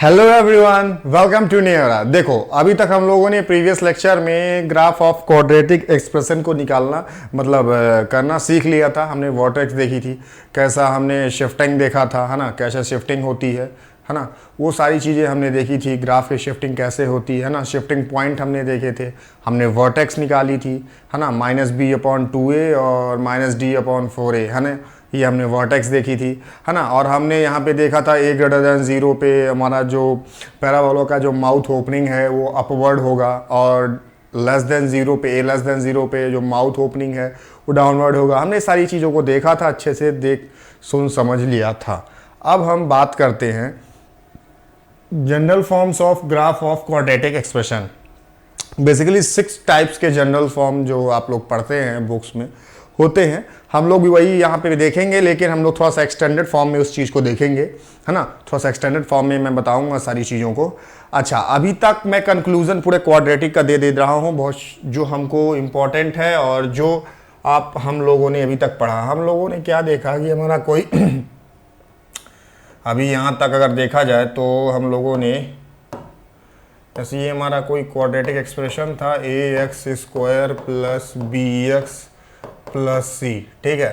Hello everyone, welcome to Neura. देखो, अभी तक हम लोगों ने प्रीवियस लेक्चर में ग्राफ ऑफ क्वाड्रेटिक एक्सप्रेशन को निकालना करना सीख लिया था। हमने वर्टेक्स देखी थी, कैसा हमने शिफ्टिंग देखा था, है ना, कैसे शिफ्टिंग होती है ना, वो सारी चीज़ें हमने देखी थी। ग्राफ की शिफ्टिंग कैसे होती है ना, शिफ्टिंग पॉइंट हमने देखे थे। हमने वर्टेक्स निकाली थी, है ना, -b/2a और -d/4a, है ना, ये हमने वर्टेक्स देखी थी, है ना। और हमने यहाँ पे देखा था a 0 पे हमारा जो पैराबोला का जो माउथ ओपनिंग है वो अपवर्ड होगा, और <0 पे a <0 पे जो माउथ ओपनिंग है वो डाउनवर्ड होगा। हमने सारी चीज़ों को देखा था, अच्छे से देख सुन समझ लिया था। अब हम बात करते हैं general forms of graph of quadratic expression. Basically 6 types के जनरल फॉर्म जो आप लोग पढ़ते हैं बुक्स में होते हैं, हम लोग भी वही यहाँ पे भी देखेंगे, लेकिन हम लोग थोड़ा सा एक्सटेंडेड फॉर्म में उस चीज़ को देखेंगे, है ना। थोड़ा सा एक्सटेंडेड फॉर्म में मैं बताऊंगा सारी चीज़ों को। अच्छा, अभी तक मैं कंक्लूजन पूरे क्वाड्रेटिक का दे रहा हूँ, बहुत जो हमको इम्पोर्टेंट है और जो आप हम लोगों ने अभी तक पढ़ा। हम लोगों ने क्या देखा कि हमारा कोई अभी यहाँ तक अगर देखा जाए तो हम लोगों ने, जैसे ये हमारा कोई क्वाड्रेटिक एक्सप्रेशन था ax² + bx + c, ठीक है।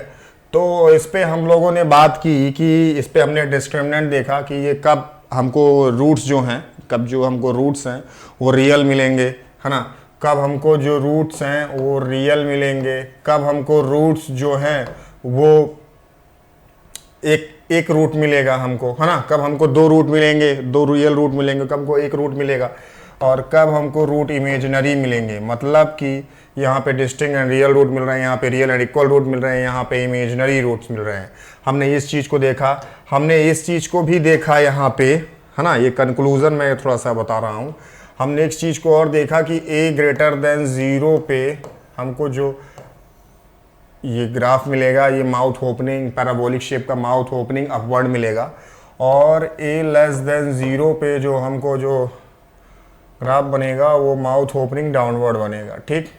तो इस पे हम लोगों ने बात की कि इस पे हमने डिस्क्रिमिनेंट देखा कि ये कब हमको रूट्स जो हैं, कब जो हमको रूट्स हैं वो रियल मिलेंगे, है ना, कब हमको जो रूट्स हैं वो रियल मिलेंगे, कब हमको रूट्स जो हैं वो एक रूट मिलेगा हमको, है ना, कब हमको 2 रूट मिलेंगे, 2 रियल रूट मिलेंगे, कब हमको 1 रूट मिलेगा, और कब हमको रूट इमेजिनरी मिलेंगे। मतलब कि यहाँ पे डिस्टिंक्ट एंड रियल रूट मिल रहे हैं, यहाँ पे रियल एंड इक्वल रूट मिल रहे हैं, यहाँ पे इमेजिनरी रूट्स मिल रहे हैं। हमने इस चीज़ को देखा, हमने इस चीज़ को भी देखा यहाँ पे, है ना। ये कंक्लूजन मैं थोड़ा सा बता रहा हूँ। हमने एक चीज़ को और देखा कि a < 0 पे हमको जो ये ग्राफ मिलेगा, ये माउथ ओपनिंग, पैराबोलिक शेप का माउथ ओपनिंग अपवर्ड मिलेगा, और a < 0 पे जो हमको जो ग्राफ बनेगा वो माउथ ओपनिंग डाउनवर्ड बनेगा, ठीक।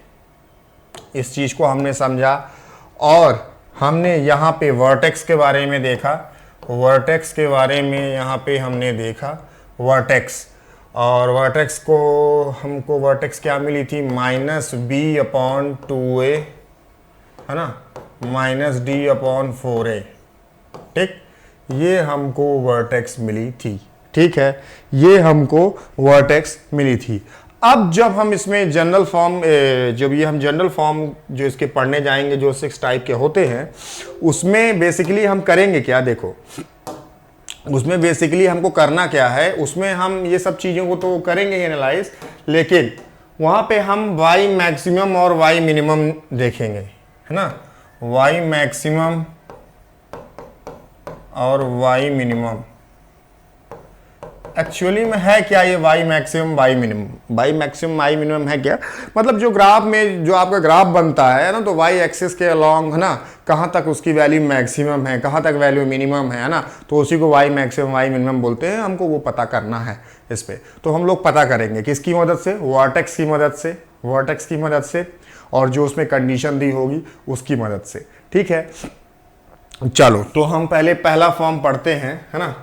इस चीज़ को हमने समझा, और हमने यहाँ पे वर्टेक्स के बारे में देखा। वर्टेक्स के बारे में यहाँ पे हमने देखा वर्टेक्स, और वर्टेक्स को हमको वर्टेक्स क्या मिली थी, -b/2a, है ना, -d/4a, ठीक। ये हमको वर्टेक्स मिली थी, ठीक है, ये हमको वर्टेक्स मिली थी। अब जब हम इसमें जनरल फॉर्म, जब ये हम जनरल फॉर्म जो इसके पढ़ने जाएंगे, जो 6 टाइप के होते हैं, उसमें बेसिकली हम करेंगे क्या, देखो, उसमें बेसिकली हमको करना क्या है, उसमें हम ये सब चीज़ों को तो करेंगे एनालाइज, लेकिन वहाँ पे हम y मैक्सिमम और y मिनिमम देखेंगे, है ना, y मैक्सिमम और y मिनिमम। एक्चुअली में है क्या ये y maximum y minimum, y maximum y minimum है क्या, मतलब जो ग्राफ में जो आपका ग्राफ बनता है ना, तो y एक्सिस के अलोंग, है ना, कहाँ तक उसकी वैल्यू मैक्सिमम है, कहाँ तक वैल्यू मिनिमम है ना, तो उसी को y मैक्सिमम y मिनिमम बोलते हैं। हमको वो पता करना है इस पे, तो हम लोग पता करेंगे किसकी मदद से, वर्टेक्स की मदद से, वर्टेक्स की मदद से, और जो उसमें कंडीशन दी होगी उसकी मदद से, ठीक है। चलो, तो हम पहले पहला फॉर्म पढ़ते हैं, है ना,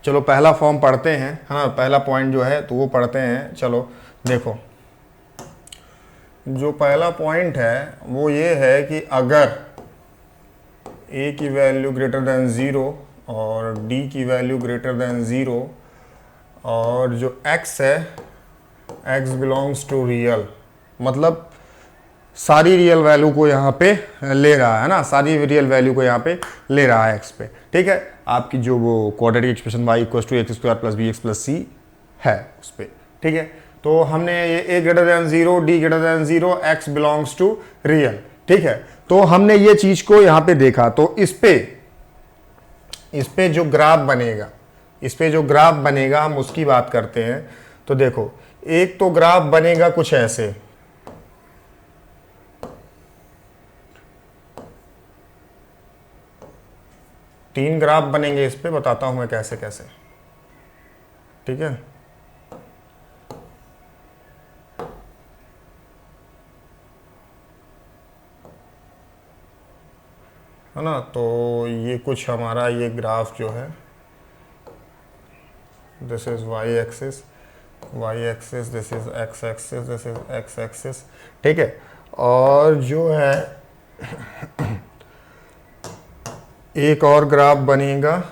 चलो पहला फॉर्म पढ़ते हैं, है ना, पहला पॉइंट जो है तो वो पढ़ते हैं। चलो देखो, जो पहला पॉइंट है वो ये है कि अगर a की वैल्यू > 0 और d की वैल्यू > 0, और जो x है, x बिलोंग्स टू रियल, मतलब सारी रियल वैल्यू को यहाँ पे ले रहा है ना, सारी रियल वैल्यू को यहाँ पे ले रहा है x पे, ठीक है। आपकी जो वो quadratic expression y = x² + bx + c है उस पे, ठीक है। तो हमने ये a > 0, d > 0, x belongs to real, ठीक है। तो हमने ये चीज को यहाँ पे देखा, तो इस पे जो ग्राफ बनेगा, इस पे जो ग्राफ बनेगा हम उसकी बात करते हैं। तो देखो, एक तो ग्राफ बनेगा कुछ ऐसे, तीन ग्राफ बनेंगे, इस पे बताता हूं मैं कैसे कैसे, ठीक है। है ना, तो ये कुछ हमारा ये ग्राफ जो है this is y axis, this is x axis, this is x axis, ठीक है। और जो है एक और ग्राफ बनेगा,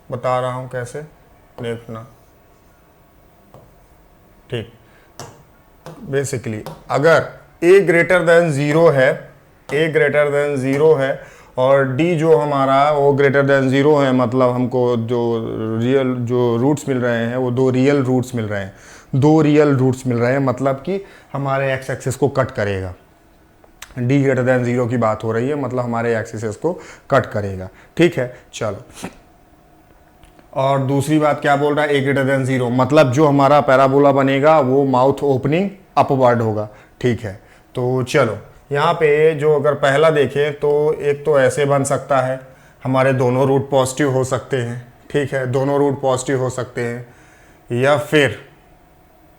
बता रहा हूं कैसे, देखना, ठीक। बेसिकली अगर a ग्रेटर देन 0 है, a ग्रेटर देन 0 है और d जो हमारा वो ग्रेटर देन 0 है, मतलब हमको जो रियल जो रूट्स मिल रहे हैं वो दो रियल रूट्स मिल रहे हैं, दो रियल रूट्स मिल रहे हैं, मतलब कि हमारे एक्स एक्सिस को कट करेगा। d ग्रेटर देन 0 की बात हो रही है, मतलब हमारे एक्सिस को कट करेगा, ठीक है। चलो, और दूसरी बात क्या बोल रहा है, a ग्रेटर देन 0, मतलब जो हमारा पैराबोला बनेगा वो माउथ ओपनिंग अपवर्ड होगा, ठीक है। तो चलो यहाँ पे जो अगर पहला देखें तो एक तो ऐसे बन सकता है, हमारे दोनों रूट पॉजिटिव हो सकते हैं, ठीक है, दोनों रूट पॉजिटिव हो सकते हैं, या फिर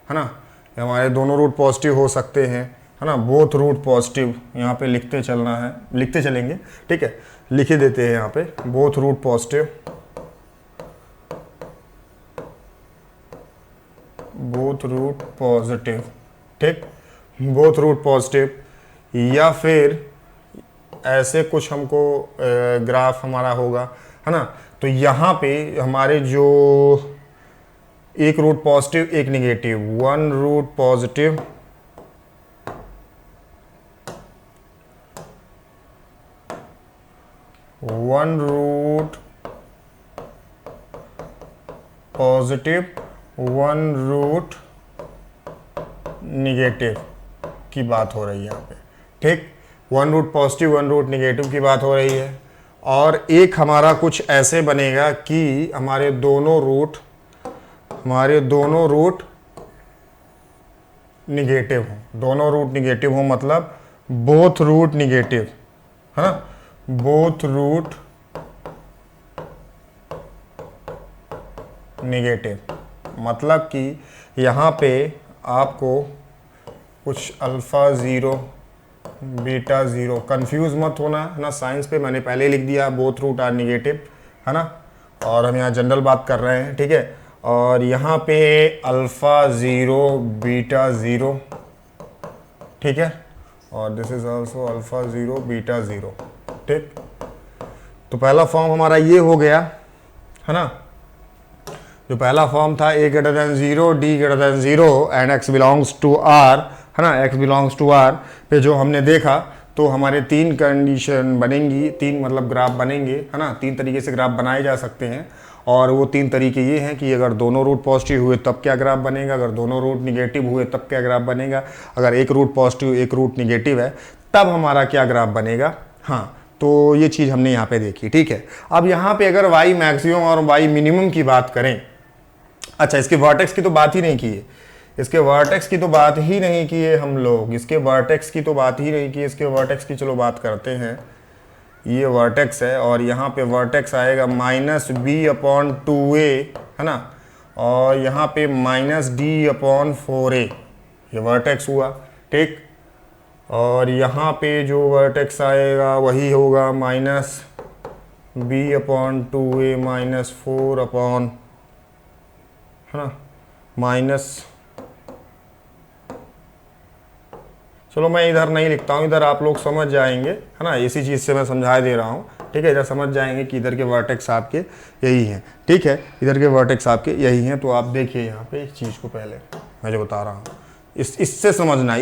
है ना हमारे दोनों रूट पॉजिटिव हो सकते हैं, है ना, बोथ रूट पॉजिटिव, यहाँ पे लिखते चलना है, लिखते चलेंगे, ठीक है, लिख देते हैं यहाँ पे both root positive, both root positive, ठीक, बोथ रूट पॉजिटिव, या फिर ऐसे कुछ हमको ग्राफ हमारा होगा, है ना। तो यहाँ पे हमारे जो एक रूट पॉजिटिव एक negative, one root positive one root positive one root negative की बात हो रही है यहाँ पे, ठीक, one root positive one root negative की बात हो रही है। और एक हमारा कुछ ऐसे बनेगा कि हमारे दोनों रूट निगेटिव हो, दोनों रूट निगेटिव हो, मतलब बोथ रूट निगेटिव, है ना, बोथ रूट निगेटिव, मतलब कि यहाँ पे आपको कुछ अल्फ़ा 0 बीटा 0, कंफ्यूज मत होना, है ना, साइंस पे मैंने पहले लिख दिया बोथ रूट आर निगेटिव, है ना, और हम यहाँ जनरल बात कर रहे हैं, ठीक है। और यहाँ पे अल्फ़ा 0 बीटा 0, ठीक है, और this is also alpha 0 beta 0, ठीक। तो पहला फॉर्म हमारा ये हो गया, है ना, जो पहला फॉर्म था a greater than 0 d greater than 0 and x belongs to r, है ना, x बिलोंग्स टू r पे जो हमने देखा, तो हमारे तीन कंडीशन बनेंगी, तीन मतलब ग्राफ बनेंगे, है ना, तीन तरीके से ग्राफ बनाए जा सकते हैं। और वो तीन तरीके ये हैं कि अगर दोनों रूट पॉजिटिव हुए तब क्या ग्राफ बनेगा, अगर दोनों रूट निगेटिव हुए तब क्या ग्राफ बनेगा, अगर एक रूट पॉजिटिव एक रूट निगेटिव है तब हमारा क्या ग्राफ बनेगा। हाँ, तो ये चीज़ हमने यहाँ पे देखी, ठीक है। अब यहाँ पे अगर y मैक्सिमम और y मिनिमम की बात करें, अच्छा इसके वर्टेक्स की तो बात ही नहीं की है, इसके वर्टेक्स की तो बात ही नहीं की है हम लोग, इसके वर्टेक्स की तो बात ही नहीं की, इसके वर्टेक्स की चलो बात करते हैं। ये वर्टेक्स है और यहाँ पे वर्टेक्स आएगा -b/2a, है ना, और यहाँ पे -d/4a, ये वर्टेक्स हुआ, ठीक। और यहाँ पे जो वर्टेक्स आएगा वही होगा -b/2a -4, है ना, माइनस, चलो मैं इधर नहीं लिखता हूँ, इधर आप लोग समझ जाएंगे, है ना, इसी चीज़ से मैं समझा दे रहा हूँ, ठीक है, इधर समझ जाएंगे कि इधर के वर्टेक्स आपके यही हैं, ठीक है, इधर के वर्टेक्स आपके यही हैं। तो आप देखिए यहाँ पे इस चीज़ को, पहले मैं जो बता रहा हूँ इससे समझना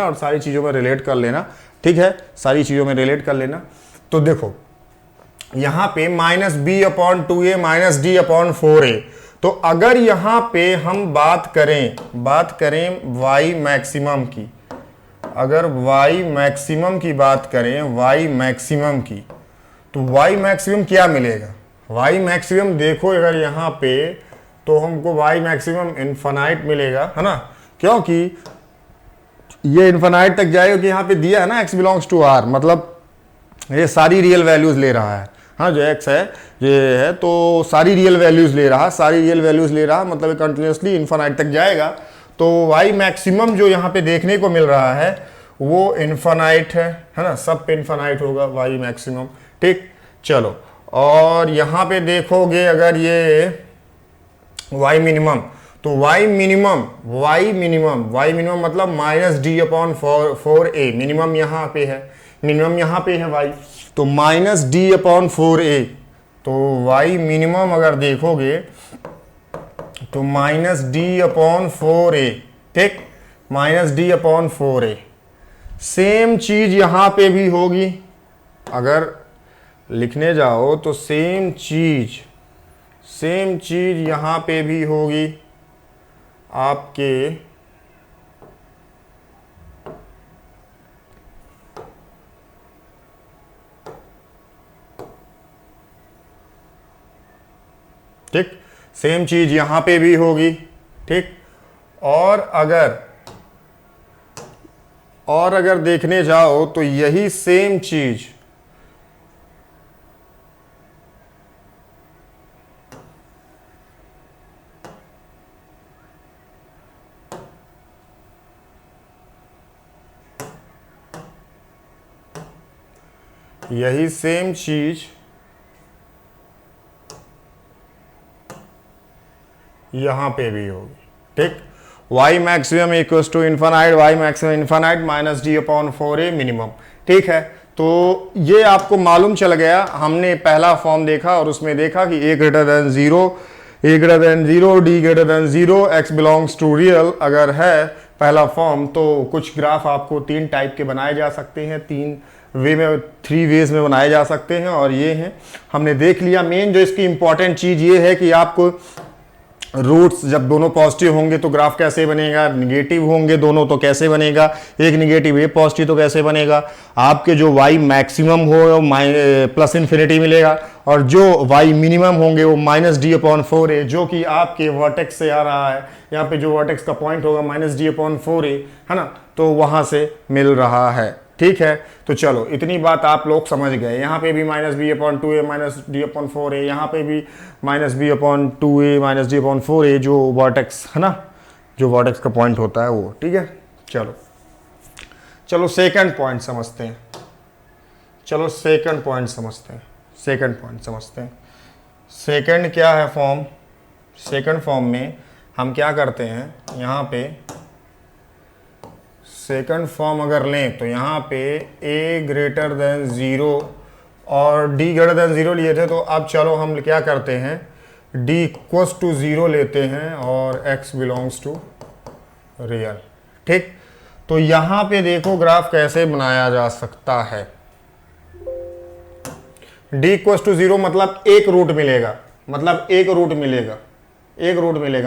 और सारी चीज़ों में रिलेट कर लेना, ठीक है, सारी चीज़ों में रिलेट कर लेना। तो देखो यहाँ पे -b/2a -d/4a, तो अगर यहाँ पे हम बात करें y मैक्सिमम की, अगर y मैक्सिमम की बात करें, y मैक्सिमम की, तो y मैक्सिमम क्या मिलेगा, y मैक्सिमम देखो अगर यहाँ पे, तो हमको y मैक्सिमम इन्फिनाइट मिलेगा, है ना, क्योंकि ये इन्फिनाइट तक जाएगा कि यहाँ पे दिया है ना x बिलोंग्स टू r, मतलब ये सारी रियल वैल्यूज ले रहा है, हाँ, जो x है ये है तो सारी रियल वैल्यूज ले रहा, मतलब कंटिन्यूसली इन्फिनाइट तक जाएगा। तो y मैक्सिमम जो यहाँ पे देखने को मिल रहा है वो इन्फिनाइट है ना, सब पे इन्फिनाइट होगा y मैक्सिमम, ठीक। चलो, और यहाँ पे देखोगे अगर ये y मिनिमम, तो y मिनिमम मतलब minus d upon four a, minimum यहाँ पे है, y, तो माइनस डी अपॉन फोर ए, तो y मिनिमम अगर देखोगे तो माइनस डी अपॉन फोर ए, ठीक, माइनस डी अपॉन फोर ए। सेम चीज यहां पे भी होगी, अगर लिखने जाओ तो सेम चीज यहां पे भी होगी आपके, ठीक, सेम चीज यहां पे भी होगी, ठीक। और अगर देखने जाओ तो यही सेम चीज यहां पे भी होगी, ठीक। y maximum equals to infinite, y maximum infinite minus d upon four a minimum, ठीक है। तो ये आपको मालूम चल गया, हमने पहला फॉर्म देखा और उसमें देखा कि a greater than zero, d greater than zero, x belongs to real अगर है पहला फॉर्म, तो कुछ ग्राफ आपको तीन टाइप के बनाए जा सकते हैं, थ्री वेज में बनाए जा सकते हैं, और ये हैं हमने देख लिया। मेन जो इसकी इंपॉर्टेंट चीज ये है कि आपको रूट्स जब दोनों पॉजिटिव होंगे तो ग्राफ कैसे बनेगा, निगेटिव होंगे दोनों तो कैसे बनेगा, एक निगेटिव एक पॉजिटिव तो कैसे बनेगा, आपके जो y मैक्सिमम हो प्लस इन्फिनिटी मिलेगा, और जो y मिनिमम होंगे वो माइनस डी अपॉन फोर ए, जो कि आपके वर्टेक्स से आ रहा है, यहाँ पे जो वर्टेक्स का पॉइंट होगा माइनस डी अपॉन फोर ए, है ना, तो वहां से मिल रहा है, ठीक है। तो चलो इतनी बात आप लोग समझ गए। यहाँ पे भी माइनस बी अपॉन टू ए माइनस डी अपॉन फोर ए, यहाँ पे भी माइनस बी अपॉन टू ए माइनस डी अपॉन फोर ए, जो वर्टेक्स है ना, जो वर्टेक्स का पॉइंट होता है वो, ठीक है। चलो सेकंड पॉइंट समझते हैं, सेकंड क्या है फॉर्म। सेकंड फॉर्म में हम क्या करते हैं, यहाँ पे सेकंड फॉर्म अगर लें तो यहाँ पे a ग्रेटर देन ज़ीरो और d ग्रेटर देन ज़ीरो लिए थे, तो अब चलो हम क्या करते हैं, d इक्वल्स टू ज़ीरो लेते हैं और x बिलोंग्स टू रियल, ठीक। तो यहाँ पे देखो ग्राफ कैसे बनाया जा सकता है, d इक्वल्स टू ज़ीरो मतलब एक रूट मिलेगा,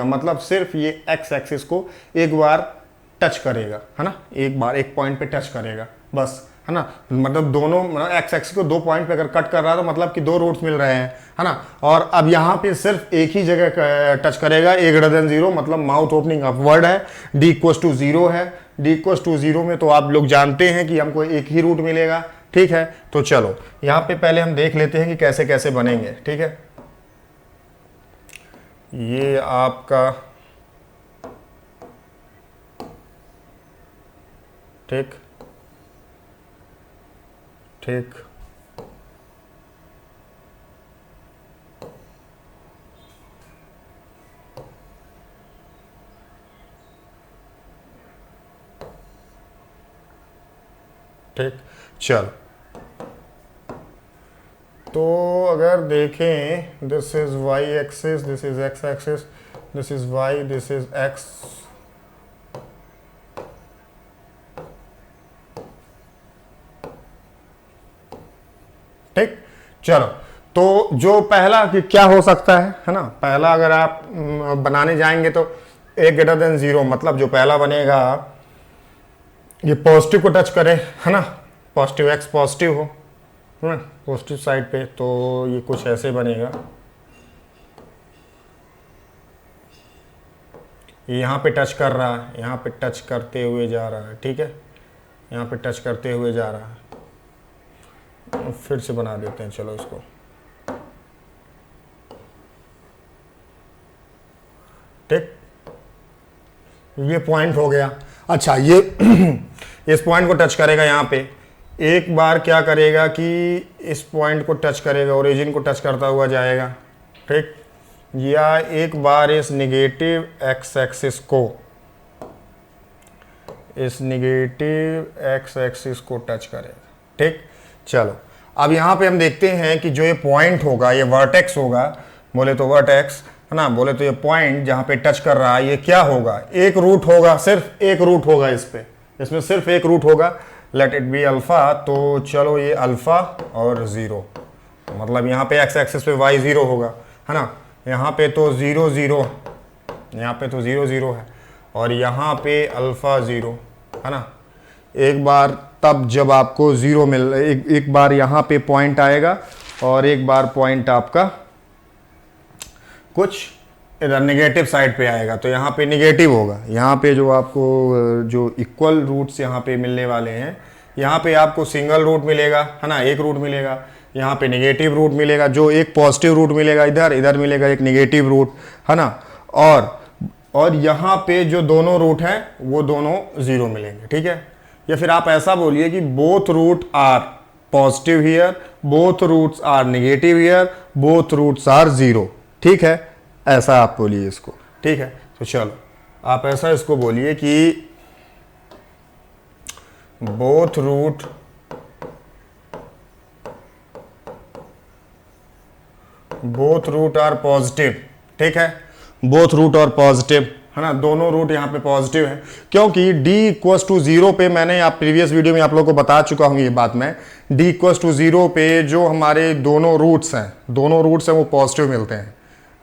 मतलब सिर्फ ये x एक्सिस को एक बार टच करेगा, है ना, एक बार एक पॉइंट पे टच करेगा बस, है ना, मतलब दोनों एक्स एक्सिस को दो पॉइंट पे अगर कट कर रहा है तो मतलब कि दो रूट्स मिल रहे हैं, है ना। और अब यहाँ पे सिर्फ एक ही जगह टच करेगा, ए ग्रेटर देन जीरो मतलब माउथ ओपनिंग अपवर्ड है, डी इक्वल्स टू जीरो है, डी इक्वल्स टू जीरो में तो आप लोग जानते हैं कि हमको एक ही रूट मिलेगा, ठीक है। तो चलो यहाँ पे पहले हम देख लेते हैं कि कैसे कैसे बनेंगे, ठीक है। ये आपका ठीक, चलो तो अगर देखें, this is y axis, this is x axis, this is y, this is x, ठीक। चलो तो जो पहला कि क्या हो सकता है ना, पहला अगर आप बनाने जाएंगे तो a ग्रेटर देन जीरो मतलब जो पहला बनेगा ये पॉजिटिव को टच करे, है ना, पॉजिटिव x पॉजिटिव हो, है ना, पॉजिटिव साइड पे, तो ये कुछ ऐसे बनेगा, यहाँ पे टच कर रहा है, यहाँ पे टच करते हुए जा रहा है, ठीक है, यहाँ पे टच करते हुए जा रहा है। फिर से बना देते हैं, चलो इसको, ठीक, ये पॉइंट हो गया। अच्छा ये इस पॉइंट को टच करेगा यहाँ पे, एक बार क्या करेगा कि इस पॉइंट को टच करेगा, ओरिजिन को टच करता हुआ जाएगा, ठीक, या एक बार इस निगेटिव एक्स एक्सिस को, इस निगेटिव एक्स एक्सिस को टच करेगा, ठीक। चलो अब यहाँ पे हम देखते हैं कि जो ये पॉइंट होगा, ये वर्टेक्स होगा, बोले तो वर्टेक्स है ना, बोले तो ये पॉइंट जहाँ पे टच कर रहा है ये क्या होगा, एक रूट होगा, सिर्फ एक रूट होगा इस पे, इसमें सिर्फ एक रूट होगा, लेट इट बी अल्फा। तो चलो ये अल्फा और 0, मतलब यहाँ पे एक्स एक्सिस पे y 0 होगा, है ना, यहाँ पे तो 0 0, यहाँ पे तो 0 0 है, और यहाँ पे अल्फा 0, है ना। एक बार तब जब आपको 0 मिल, एक बार यहाँ पे पॉइंट आएगा और एक बार पॉइंट आपका कुछ इधर नेगेटिव साइड पे आएगा, तो यहाँ पे नेगेटिव होगा। यहाँ पे जो आपको जो इक्वल रूट्स यहाँ पे मिलने वाले हैं, यहाँ पे आपको सिंगल रूट मिलेगा, है ना, एक रूट मिलेगा, यहाँ पे नेगेटिव रूट मिलेगा, जो एक पॉजिटिव रूट मिलेगा इधर, इधर मिलेगा एक नेगेटिव रूट, है ना, और यहाँ पे जो दोनों रूट हैं वो दोनों 0 मिलेंगे, ठीक है। या फिर आप ऐसा बोलिए कि both root are positive here, both roots are negative here, both roots are 0, ठीक है, ऐसा आप बोलिए इसको, ठीक है। तो चलो आप ऐसा इसको बोलिए कि बोथ रूट आर पॉजिटिव, ठीक है, बोथ रूट और पॉजिटिव, है ना, दोनों रूट यहाँ पे पॉजिटिव है, क्योंकि d इक्वस टू 0 पे, मैंने आप प्रीवियस वीडियो में आप लोगों को बता चुका हूँ ये बात मैं, d इक्वस टू 0 पे जो हमारे दोनों रूट्स हैं वो पॉजिटिव मिलते हैं,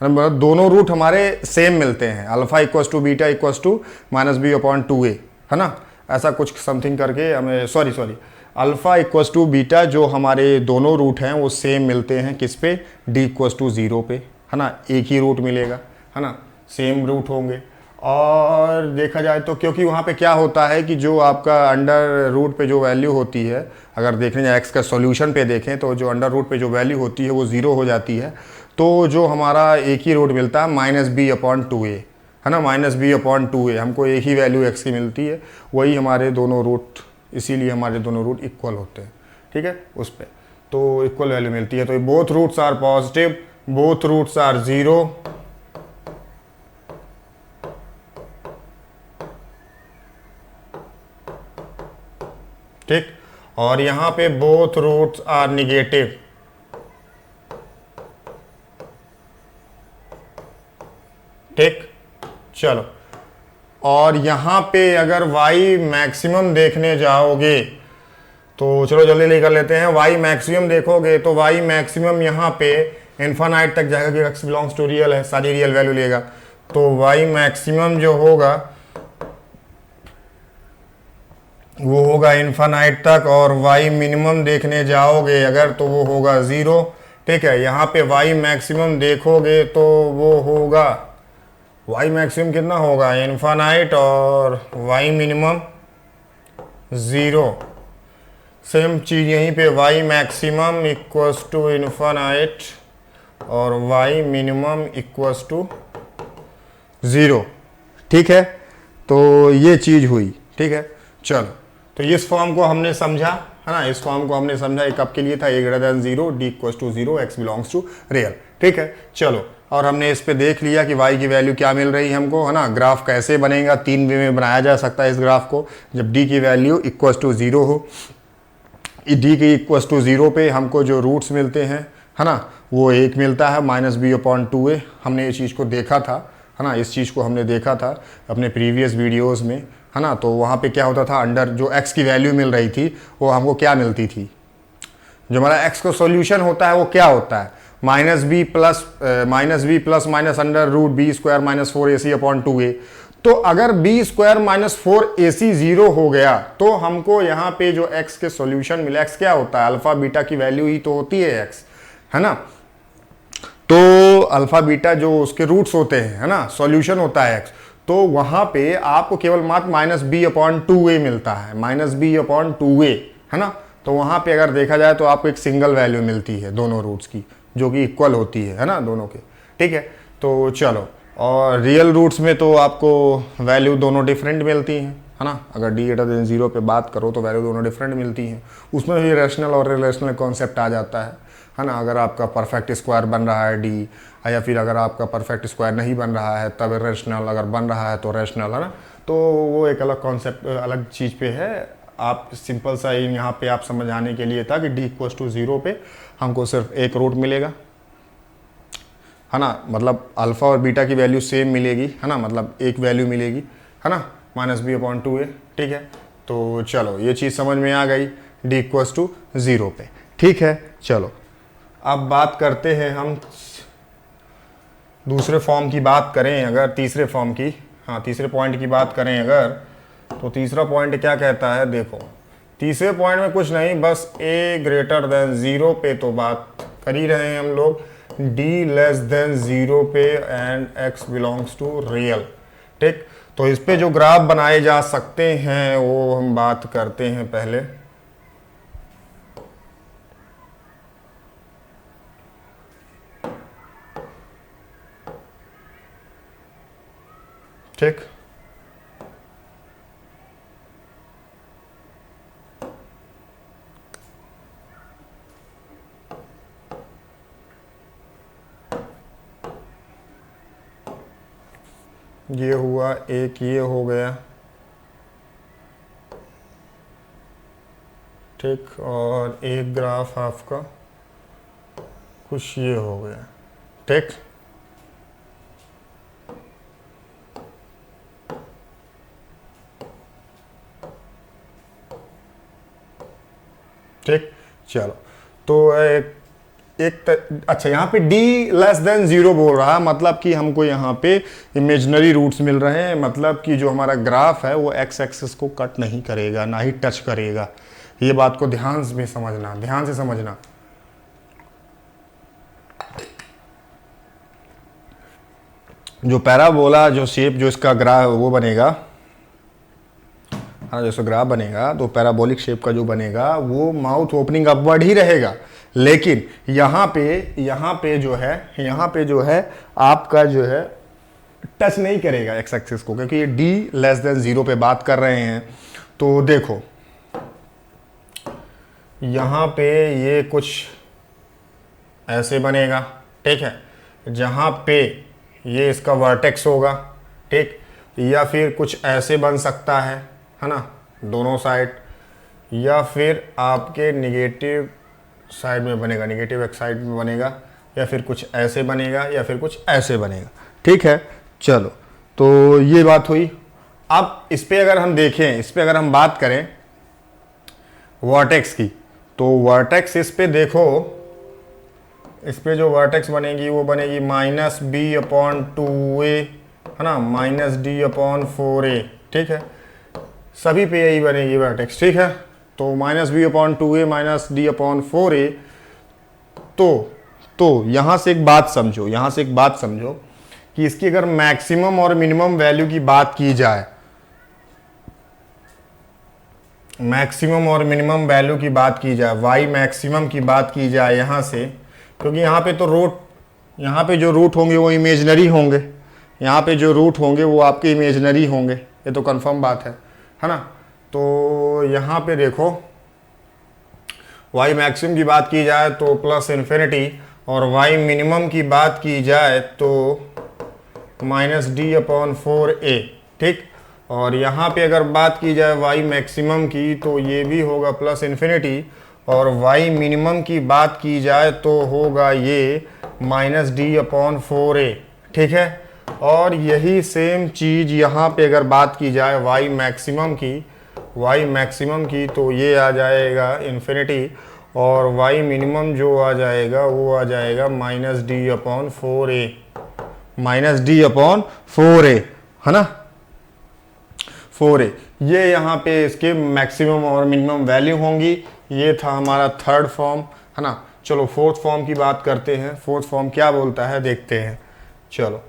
दोनों रूट हमारे सेम मिलते हैं, alpha equals to beta equals to -b/2a, है ना, ऐसा कुछ समथिंग करके हमें, sorry alpha equals to beta जो हमारे दोनों रूट हैं वो सेम मिलते हैं किस पे, d इक्वस टू 0 पे, है ना, एक ही रूट मिलेगा, है ना, सेम रूट होंगे। और देखा जाए तो क्योंकि वहाँ पे क्या होता है कि जो आपका अंडर रूट पे जो वैल्यू होती है, अगर देखने जाए एक्स का सॉल्यूशन पे देखें तो जो अंडर रूट पे जो वैल्यू होती है वो 0 हो जाती है, तो जो हमारा एक ही रूट मिलता है -b/2a, है ना, -b/2a, हमको एक ही वैल्यू एक्स की मिलती है, वही हमारे दोनों रूट, इसीलिए हमारे दोनों रूट इक्वल होते हैं, ठीक है, उस पर तो इक्वल वैल्यू मिलती है। तो both roots are positive, both roots are 0, ठीक, और यहाँ पे बोथ रूट्स आर नेगेटिव, ठीक। चलो और यहाँ पे अगर y मैक्सिमम देखने जाओगे तो चलो जल्दी लेकर लेते हैं, y मैक्सिमम देखोगे तो y मैक्सिमम यहाँ पे इन्फानाइट तक जाएगा, कि x बिलोंग्स टू रियल है, सारी रियल वैल्यू लेगा, तो y मैक्सिमम जो होगा वो होगा इन्फानाइट तक, और y मिनिमम देखने जाओगे अगर तो वो होगा 0, ठीक है। यहाँ पे y मैक्सिमम देखोगे तो वो होगा, y मैक्सिमम कितना होगा, इन्फानाइट, और y मिनिमम 0। सेम चीज़ यहीं पे y maximum equals to infinite और y मिनिमम इक्वस टू 0, ठीक है। तो ये चीज़ हुई, ठीक है। चलो तो इस फॉर्म को हमने समझा, है ना, इस फॉर्म को हमने समझा, एक कब के लिए था, a>0, d equals to 0, x belongs to real, ठीक है। चलो और हमने इस पे देख लिया कि y की वैल्यू क्या मिल रही है हमको, है ना। ग्राफ कैसे बनेगा, 3 वे में बनाया जा सकता है इस ग्राफ को, जब d की वैल्यू इक्वस टू 0 हो, d की इक्वस टू 0 पे हमको जो रूट्स मिलते हैं, है ना, वो एक मिलता है -b/2a, हमने ये चीज़ को देखा था, है ना, इस चीज़ को हमने देखा था अपने प्रीवियस वीडियोज़ में, है ना। तो वहाँ पे क्या होता था, अंडर जो x की वैल्यू मिल रही थी वो हमको क्या मिलती थी, जो हमारा x का सॉल्यूशन होता है वो क्या होता है, -b प्लस -√b² -4ac/2a। तो अगर b² -4ac 0 हो गया तो हमको यहाँ पे जो x के सॉल्यूशन मिला, x क्या होता है, अल्फा बीटा की वैल्यू ही तो होती है x, है ना। तो अल्फा बीटा जो उसके रूट्स होते हैं, है ना, सॉल्यूशन होता है x, तो वहाँ पे आपको केवल मात्र -b/2a मिलता है, -b/2a, है ना। तो वहाँ पे अगर देखा जाए तो आपको एक सिंगल वैल्यू मिलती है दोनों रूट्स की, जो कि इक्वल होती है ना, दोनों के, ठीक है। तो चलो, और रियल रूट्स में तो आपको वैल्यू दोनों डिफरेंट मिलती हैं, है ना। अगर डी ग्रेटर देन जीरो पे बात करो तो वैल्यू दोनों डिफरेंट मिलती हैं, उसमें भी रैशनल और रिलेशनल कॉन्सेप्ट आ जाता है ना। अगर आपका परफेक्ट स्क्वायर बन रहा है डी, या फिर अगर आपका परफेक्ट स्क्वायर नहीं बन रहा है तब रेशनल, अगर बन रहा है तो रैशनल, है ना। तो वो एक अलग कॉन्सेप्ट, अलग चीज़ पे है। आप सिंपल सा यहाँ पे आप समझाने के लिए था कि डी इक्वल टू जीरो पे हमको सिर्फ एक रूट मिलेगा, है ना। मतलब अल्फ़ा और बीटा की वैल्यू सेम मिलेगी, है ना, मतलब एक वैल्यू मिलेगी, है ना, -b/2a, ठीक है। तो चलो ये चीज़ समझ में आ गई डी इक्वल्स टू ज़ीरो पे, ठीक है। चलो अब बात करते हैं हम दूसरे फॉर्म की बात करें, अगर तीसरे फॉर्म की, हाँ तीसरे पॉइंट की बात करें अगर, तो तीसरा पॉइंट क्या कहता है, देखो तीसरे पॉइंट में कुछ नहीं, बस a ग्रेटर देन ज़ीरो पे तो बात कर ही रहे हैं हम लोग, d लेस देन ज़ीरो पे and x belongs to real, ठीक। तो इस पे जो ग्राफ बनाए जा सकते हैं वो हम बात करते हैं पहले। ठीक, ये हुआ एक, ये हो गया, ठीक, और एक ग्राफ आपका कुछ ये हो गया, ठीक। ठीक, चलो तो अच्छा यहाँ पे d लेस देन ज़ीरो बोल रहा है, मतलब कि हमको यहाँ पे इमेजनरी रूट्स मिल रहे हैं, मतलब कि जो हमारा ग्राफ है वो x एक्सिस को कट नहीं करेगा, ना ही टच करेगा। ये बात को ध्यान में समझना, ध्यान से समझना। जो पैराबोला जो शेप जो इसका ग्राफ वो बनेगा, हाँ जैसे ग्राफ बनेगा तो पैराबोलिक शेप का जो बनेगा वो माउथ ओपनिंग अपवर्ड ही रहेगा, लेकिन यहाँ पे जो है आपका जो है टच नहीं करेगा एक्स एक्सिस को, क्योंकि ये d लेस देन ज़ीरो पे बात कर रहे हैं। तो देखो यहाँ पे ये कुछ ऐसे बनेगा, ठीक है, जहाँ पे ये इसका वर्टेक्स होगा, ठीक, या फिर कुछ ऐसे बन सकता है ना, दोनों साइड, या फिर आपके निगेटिव साइड में बनेगा, निगेटिव एक्स साइड में बनेगा, या फिर कुछ ऐसे बनेगा, या फिर कुछ ऐसे बनेगा, ठीक है। चलो तो ये बात हुई। अब इस पे अगर हम देखें, इस पे अगर हम बात करें वर्टेक्स की, तो वर्टेक्स इस पे देखो, इस पे जो वर्टेक्स बनेगी वो बनेगी -b/2a, है ना, -d/4a, ठीक है, सभी पे यही बनेगी वर्टेक्स, ठीक है। तो -b/2a -d/4a, तो यहाँ से एक बात समझो, यहाँ से एक बात समझो कि इसकी अगर मैक्सिमम और मिनिमम वैल्यू की बात की जाए, मैक्सिमम और मिनिमम वैल्यू की बात की जाए, y मैक्सिमम की बात की जाए यहाँ से, क्योंकि यहाँ पे तो रूट, यहाँ पे जो रूट होंगे वो इमेजनरी होंगे, यहाँ पे जो रूट होंगे वो आपके इमेजनरी होंगे, ये तो कंफर्म बात है ना। तो यहाँ पे देखो y मैक्सिमम की बात की जाए तो +∞, और y मिनिमम की बात की जाए तो -d/4a, ठीक। और यहाँ पे अगर बात की जाए y मैक्सिमम की तो ये भी होगा +∞, और y मिनिमम की बात की जाए तो होगा ये -d/4a, ठीक है। और यही सेम चीज़ यहाँ पे अगर बात की जाए y मैक्सिमम की तो ये आ जाएगा इन्फिनिटी, और y मिनिमम जो आ जाएगा वो आ जाएगा -d/4a, है ना, 4a। ये यहाँ पे इसके मैक्सिमम और मिनिमम वैल्यू होंगी। ये था हमारा थर्ड फॉर्म, है ना। चलो फोर्थ फॉर्म की बात करते हैं, फोर्थ फॉर्म क्या बोलता है देखते हैं। चलो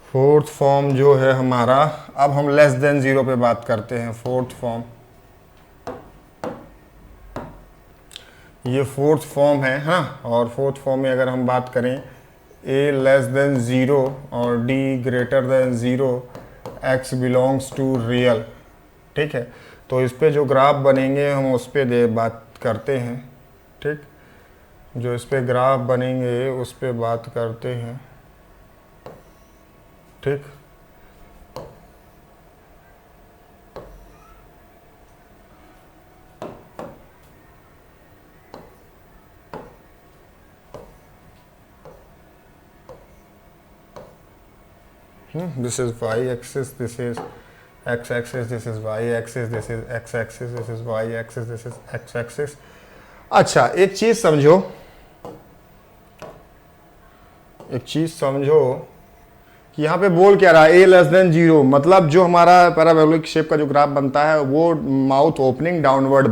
फोर्थ फॉर्म जो है हमारा, अब हम लेस देन ज़ीरो पे बात करते हैं। फोर्थ फॉर्म, ये फोर्थ फॉर्म है ना। और फोर्थ फॉर्म में अगर हम बात करें a लेस देन ज़ीरो और d greater than zero x belongs to real, ठीक है। तो इस पे जो ग्राफ बनेंगे हम उस पे बात करते हैं, ठीक। जो इस पे ग्राफ बनेंगे उस पे बात करते हैं, ठीक। This is y axis, this is x axis, this is y axis, this is x axis, this is y axis, this is x axis। अच्छा, एक चीज समझो, कि यहाँ पे बोल क्या रहा है, a लेस देन 0, मतलब जो हमारा पैराबोलिक शेप का जो ग्राफ बनता है वो माउथ ओपनिंग डाउनवर्ड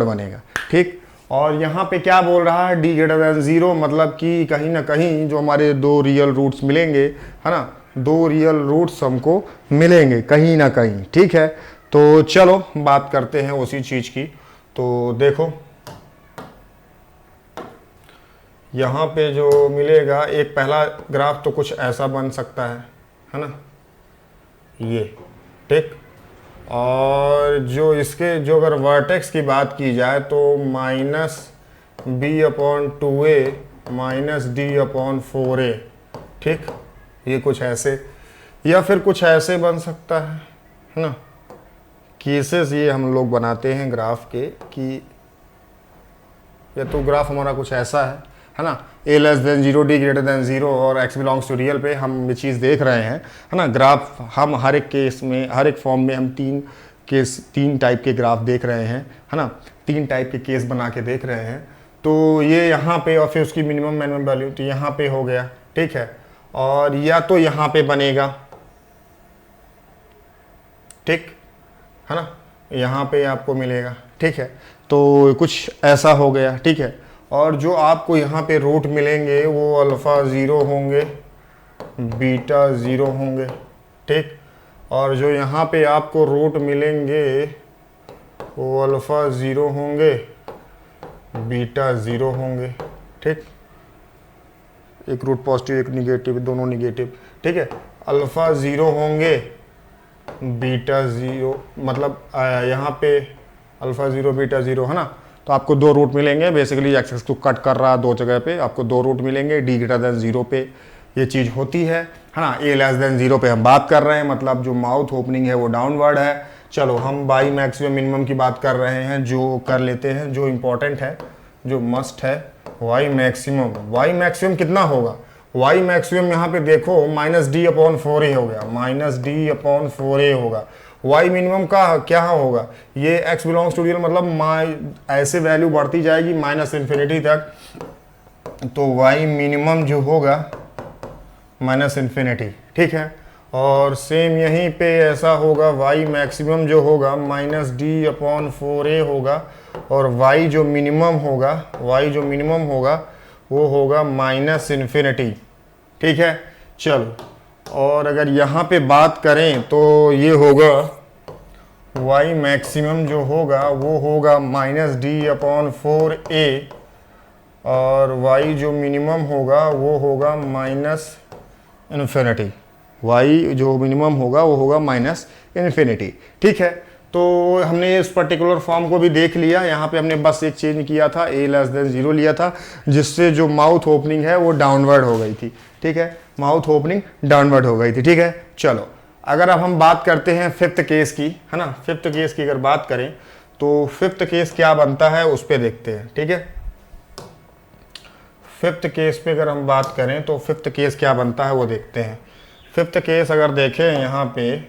बनेगा, ठीक। और यहाँ पे क्या बोल रहा है, d ग्रेटर देन 0, मतलब कि कहीं ना कहीं जो हमारे दो रियल रूट्स मिलेंगे, है ना, दो रियल रूट्स हमको मिलेंगे कहीं ना कहीं, ठीक है। तो चलो बात करते हैं उसी चीज की। तो देखो यहाँ पे जो मिलेगा, एक पहला ग्राफ तो कुछ ऐसा बन सकता है ना, ये, ठीक। और जो इसके जो अगर वर्टेक्स की बात की जाए तो -b/2a माइनस d/4a, ठीक। ये कुछ ऐसे या फिर कुछ ऐसे बन सकता है ना। केसेस ये हम लोग बनाते हैं ग्राफ के कि या तो ग्राफ हमारा कुछ ऐसा है ना, a less than 0, d greater than 0 और x बिलोंग्स टू रियल पे हम ये चीज़ देख रहे हैं, है ना। ग्राफ हम हर एक केस में, हर एक फॉर्म में हम तीन टाइप के ग्राफ देख रहे हैं, है ना, 3 टाइप के केस बना के देख रहे हैं। तो ये यहाँ पे और फिर उसकी मिनिमम मिनिमम वैल्यू तो यहाँ पे हो गया, ठीक है। और या तो यहाँ पे बनेगा, ठीक है ना, यहाँ पे आपको मिलेगा, ठीक है। तो कुछ ऐसा हो गया, ठीक है। और जो आपको यहाँ पे रूट मिलेंगे वो अल्फ़ा 0 होंगे, बीटा 0 होंगे, ठीक। और जो यहाँ पे आपको रूट मिलेंगे वो अल्फ़ा 0 होंगे, बीटा 0 होंगे, ठीक। एक रूट पॉजिटिव एक निगेटिव, दोनों निगेटिव, ठीक है। अल्फ़ा 0 होंगे, बीटा 0, मतलब यहाँ पे अल्फ़ा 0 बीटा 0, है ना। तो आपको दो रूट मिलेंगे, बेसिकली एक्सेस को कट कर रहा है दो जगह पे, आपको दो रूट मिलेंगे। d ग्रेटर देन 0 पे ये चीज़ होती है ना। a लेस देन 0 पे हम बात कर रहे हैं, मतलब जो माउथ ओपनिंग है वो डाउनवर्ड है। चलो हम y मैक्सिमम मिनिमम की बात कर रहे हैं, जो कर लेते हैं, जो इम्पोर्टेंट है, जो मस्ट है, y मैक्सिमम कितना होगा, y मैक्सिमम यहाँ पे देखो -d/4a हो गया, -d/4a होगा। y मिनिमम का क्या होगा, ये x बिलोंग्स टू रियल, मतलब ऐसे वैल्यू बढ़ती जाएगी -इन्फिनिटी तक, तो y मिनिमम जो होगा -इन्फिनिटी, ठीक है। और सेम यहीं पे ऐसा होगा, y मैक्सिमम जो होगा -d/4a होगा, और y जो मिनिमम होगा वो होगा -इन्फिनिटी, ठीक है। चलो, और अगर यहाँ पे बात करें तो ये होगा y मैक्सिमम जो होगा वो होगा -d/4a, और y जो मिनिमम होगा वो होगा -इन्फिनिटी, y जो मिनिमम होगा वो होगा -इन्फिनिटी, ठीक है। तो हमने इस पर्टिकुलर फॉर्म को भी देख लिया। यहाँ पे हमने बस एक चेंज किया था, a लेस देन 0 लिया था, जिससे जो माउथ ओपनिंग है वो डाउनवर्ड हो गई थी, ठीक है। माउथ ओपनिंग डाउनवर्ड हो गई थी, ठीक है। चलो, अगर अब हम बात करते हैं फिफ्थ केस की, है ना, फिफ्थ केस की अगर बात करें तो फिफ्थ केस क्या बनता है उस पर देखते हैं, ठीक है। फिफ्थ केस पे अगर हम बात करें तो फिफ्थ केस क्या बनता है वो देखते हैं। फिफ्थ केस अगर देखें यहाँ पे,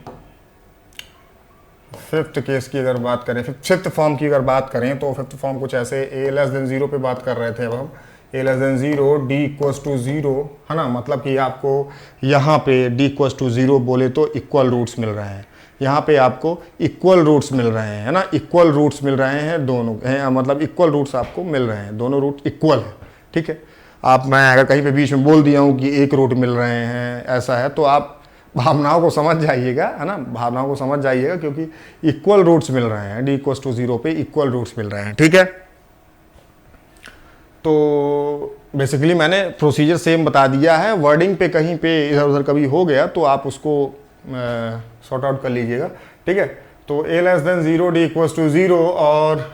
फिफ्थ केस की अगर बात करें, फिफ्थ फॉर्म की अगर बात करें तो फिफ्थ फॉर्म कुछ ऐसे, a लेस देन 0 पे बात कर रहे थे अब हम, a less than 0, d equals to 0, है ना, मतलब कि आपको यहाँ पे d इक्वल्स टू 0 बोले तो इक्वल रूट्स मिल रहे हैं, यहाँ पे आपको इक्वल रूट्स मिल रहे हैं, है ना, इक्वल रूट्स मिल रहे हैं दोनों हैं, मतलब इक्वल रूट्स आपको मिल रहे हैं, दोनों रूट इक्वल है, ठीक है। आप, मैं अगर कहीं पे बीच में बोल दिया हूँ कि एक रूट मिल रहे हैं, ऐसा है, तो आप भावनाओं को समझ जाइएगा, है ना, भावनाओं को समझ जाइएगा, क्योंकि इक्वल रूट्स मिल रहे हैं, d इक्वल्स टू 0 पे इक्वल रूट्स मिल रहे हैं, ठीक है। तो बेसिकली मैंने प्रोसीजर सेम बता दिया है, वर्डिंग पे कहीं पे इधर उधर कभी हो गया तो आप उसको सॉर्ट आउट कर लीजिएगा, ठीक है। तो a less than 0, d equals to 0 और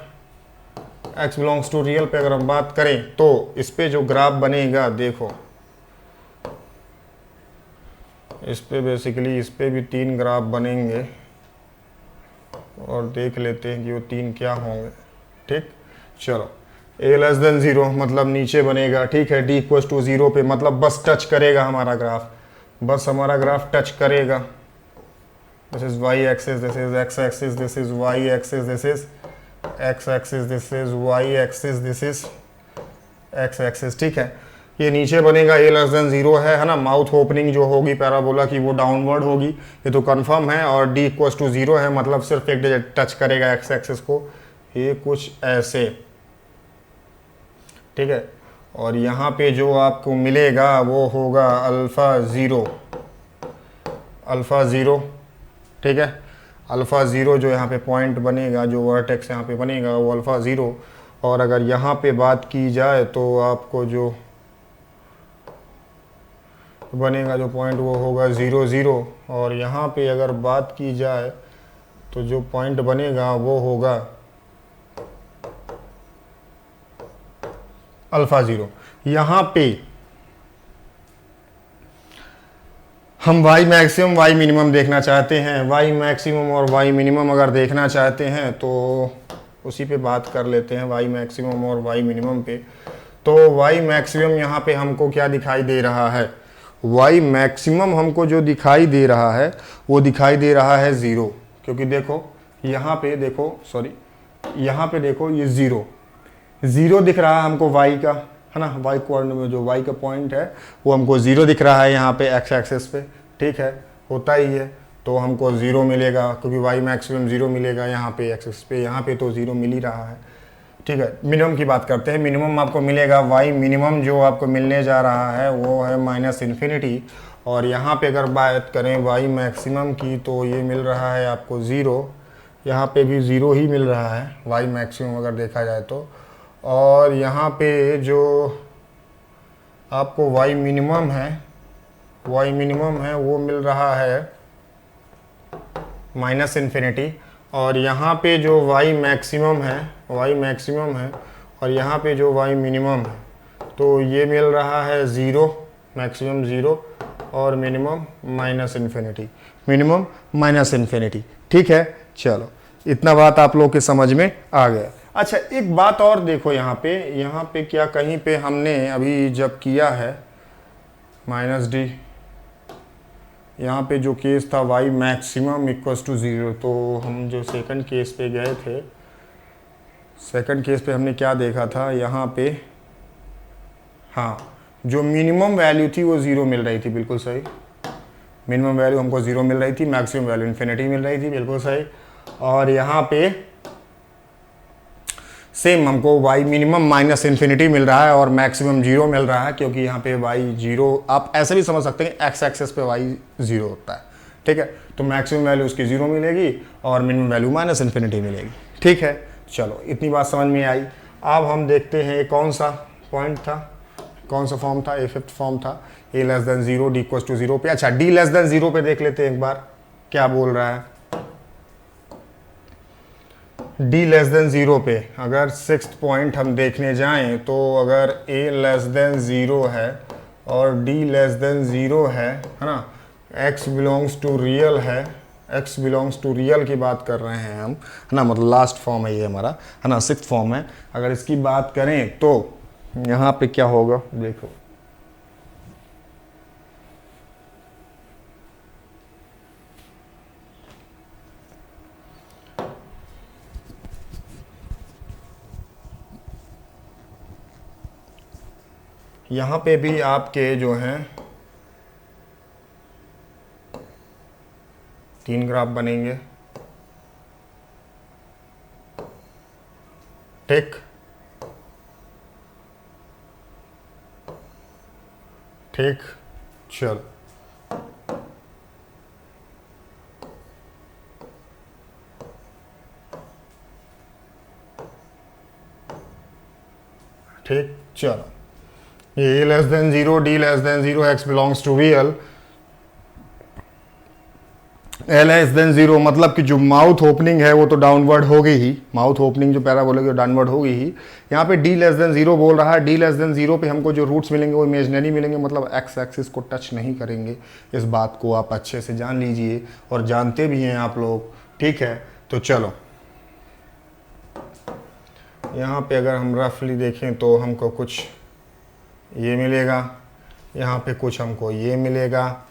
x बिलोंग्स टू रियल पे अगर हम बात करें तो इस पे जो ग्राफ बनेगा, देखो इस पे बेसिकली इस पे भी 3 ग्राफ बनेंगे और देख लेते हैं कि वो 3 क्या होंगे, ठीक। चलो a लेस देन 0 मतलब नीचे बनेगा, ठीक है। d इक्वल्स टू 0 पे मतलब बस टच करेगा हमारा ग्राफ, बस हमारा ग्राफ टच करेगा। This is y axis, this is x axis, this is y axis, this is x axis, this is y axis, this is x axis, ठीक है। ये नीचे बनेगा, a लेस देन 0 है ना। माउथ ओपनिंग जो होगी पैराबोला की वो डाउनवर्ड होगी, ये तो कंफर्म है। और d इक्वल्स टू 0 है मतलब सिर्फ एक डिजिट टच करेगा x एक्सिस को, ये कुछ ऐसे, ठीक है। और यहाँ पे जो आपको मिलेगा वो होगा अल्फ़ा ज़ीरो, अल्फ़ा ज़ीरो, ठीक है। अल्फ़ा ज़ीरो जो यहाँ पे पॉइंट बनेगा, जो वर्टेक्स यहाँ पे बनेगा वो अल्फ़ा ज़ीरो। और अगर यहाँ पे बात की जाए तो आपको जो बनेगा जो पॉइंट वो होगा 0 0। और यहाँ पे अगर बात की जाए तो जो पॉइंट बनेगा वो होगा अल्फ़ा ज़ीरो। यहाँ पे हम y मैक्सिमम y मिनिमम देखना चाहते हैं, y मैक्सिमम और y मिनिमम अगर देखना चाहते हैं तो उसी पे बात कर लेते हैं, y मैक्सिमम और y मिनिमम पे। तो y मैक्सिमम यहाँ पे हमको क्या दिखाई दे रहा है, y मैक्सिमम हमको जो दिखाई दे रहा है वो दिखाई दे रहा है 0, क्योंकि देखो यहाँ पे देखो, सॉरी यहाँ पे देखो ये 0 दिख रहा है हमको y का, है ना। y कोऑर्डिनेट में जो y का पॉइंट है वो हमको 0 दिख रहा है यहाँ पे x एक्सिस पे, ठीक है। होता ही है, तो हमको 0 मिलेगा क्योंकि y मैक्सिमम 0 मिलेगा यहाँ पे x एक्सिस पे, यहाँ पे तो 0 मिल ही रहा है, ठीक है। मिनिमम की बात करते हैं, मिनिमम आपको मिलेगा y मिनिमम जो आपको मिलने जा रहा है वो है -इन्फिनिटी। और यहाँ पे अगर बात करें y मैक्सिमम की तो ये मिल रहा है आपको 0, यहाँ पे भी 0 ही मिल रहा है y मैक्सिमम अगर देखा जाए तो। और यहाँ पे जो आपको y मिनिमम है वो मिल रहा है -इन्फिनिटी। और यहाँ पे जो y मैक्सिमम है और यहाँ पे जो y मिनिमम है तो ये मिल रहा है 0, मैक्सिमम 0 और मिनिमम -इन्फिनिटी, ठीक है। चलो इतना बात आप लोग के समझ में आ गया। अच्छा एक बात और देखो, यहाँ पे क्या कहीं पे हमने अभी जब किया है -d, यहाँ पे जो केस था y मैक्सिमम इक्वल्स टू 0, तो हम जो सेकंड केस पे गए थे, सेकंड केस पे हमने क्या देखा था यहाँ पे, हाँ जो मिनिमम वैल्यू थी वो 0 मिल रही थी, बिल्कुल सही। मिनिमम वैल्यू हमको 0 मिल रही थी, मैक्सिमम वैल्यू इन्फिनिटी मिल रही थी, बिल्कुल सही। और यहाँ पे सेम हमको y मिनिमम -इन्फिनिटी मिल रहा है और मैक्सिमम 0 मिल रहा है, क्योंकि यहाँ पे y 0, आप ऐसे भी समझ सकते हैं x एक्सिस पे y 0 होता है, ठीक है। तो मैक्सिमम वैल्यू उसकी 0 मिलेगी और मिनिमम वैल्यू -इन्फिनिटी मिलेगी, ठीक है। चलो इतनी बात समझ में आई। अब हम देखते हैं कौन सा पॉइंट था, कौन सा फॉर्म था, ए फिफ्थ फॉर्म था, a less than 0 d equals to 0 पे। अच्छा d लेस देन 0 पे देख लेते हैं एक बार क्या बोल रहा है। d लेस देन 0 पे अगर सिक्स्थ पॉइंट हम देखने जाएं तो अगर a लेस देन 0 है और d लेस देन 0 है ना, x बिलोंग्स टू रियल है, x बिलोंग्स टू रियल की बात कर रहे हैं हम, है ना, मतलब लास्ट फॉर्म है ये हमारा, है ना, सिक्स्थ फॉर्म है। अगर इसकी बात करें तो यहाँ पे क्या होगा, देखो यहाँ पे भी आपके जो हैं 3 ग्राफ बनेंगे, ठीक, ठीक। चल ठीक, चलो A less than 0, D less than 0, X belongs to real, L less than 0, मतलब कि जो माउथ ओपनिंग है वो तो डाउनवर्ड होगी ही, माउथ ओपनिंग जो पैराबोलिक डाउनवर्ड होगी ही। यहाँ पे डी लेस देन 0 बोल रहा है, डी लेस देन 0 पे हमको जो रूट्स मिलेंगे वो इमेजनरी मिलेंगे, मतलब एक्स एक्सिस को टच नहीं करेंगे। इस बात को आप अच्छे से जान लीजिए और जानते भी हैं आप लोग, ठीक है। तो चलो यहाँ पे अगर हम रफली देखें तो हमको कुछ ये मिलेगा, यहाँ पे कुछ हमको ये मिलेगा,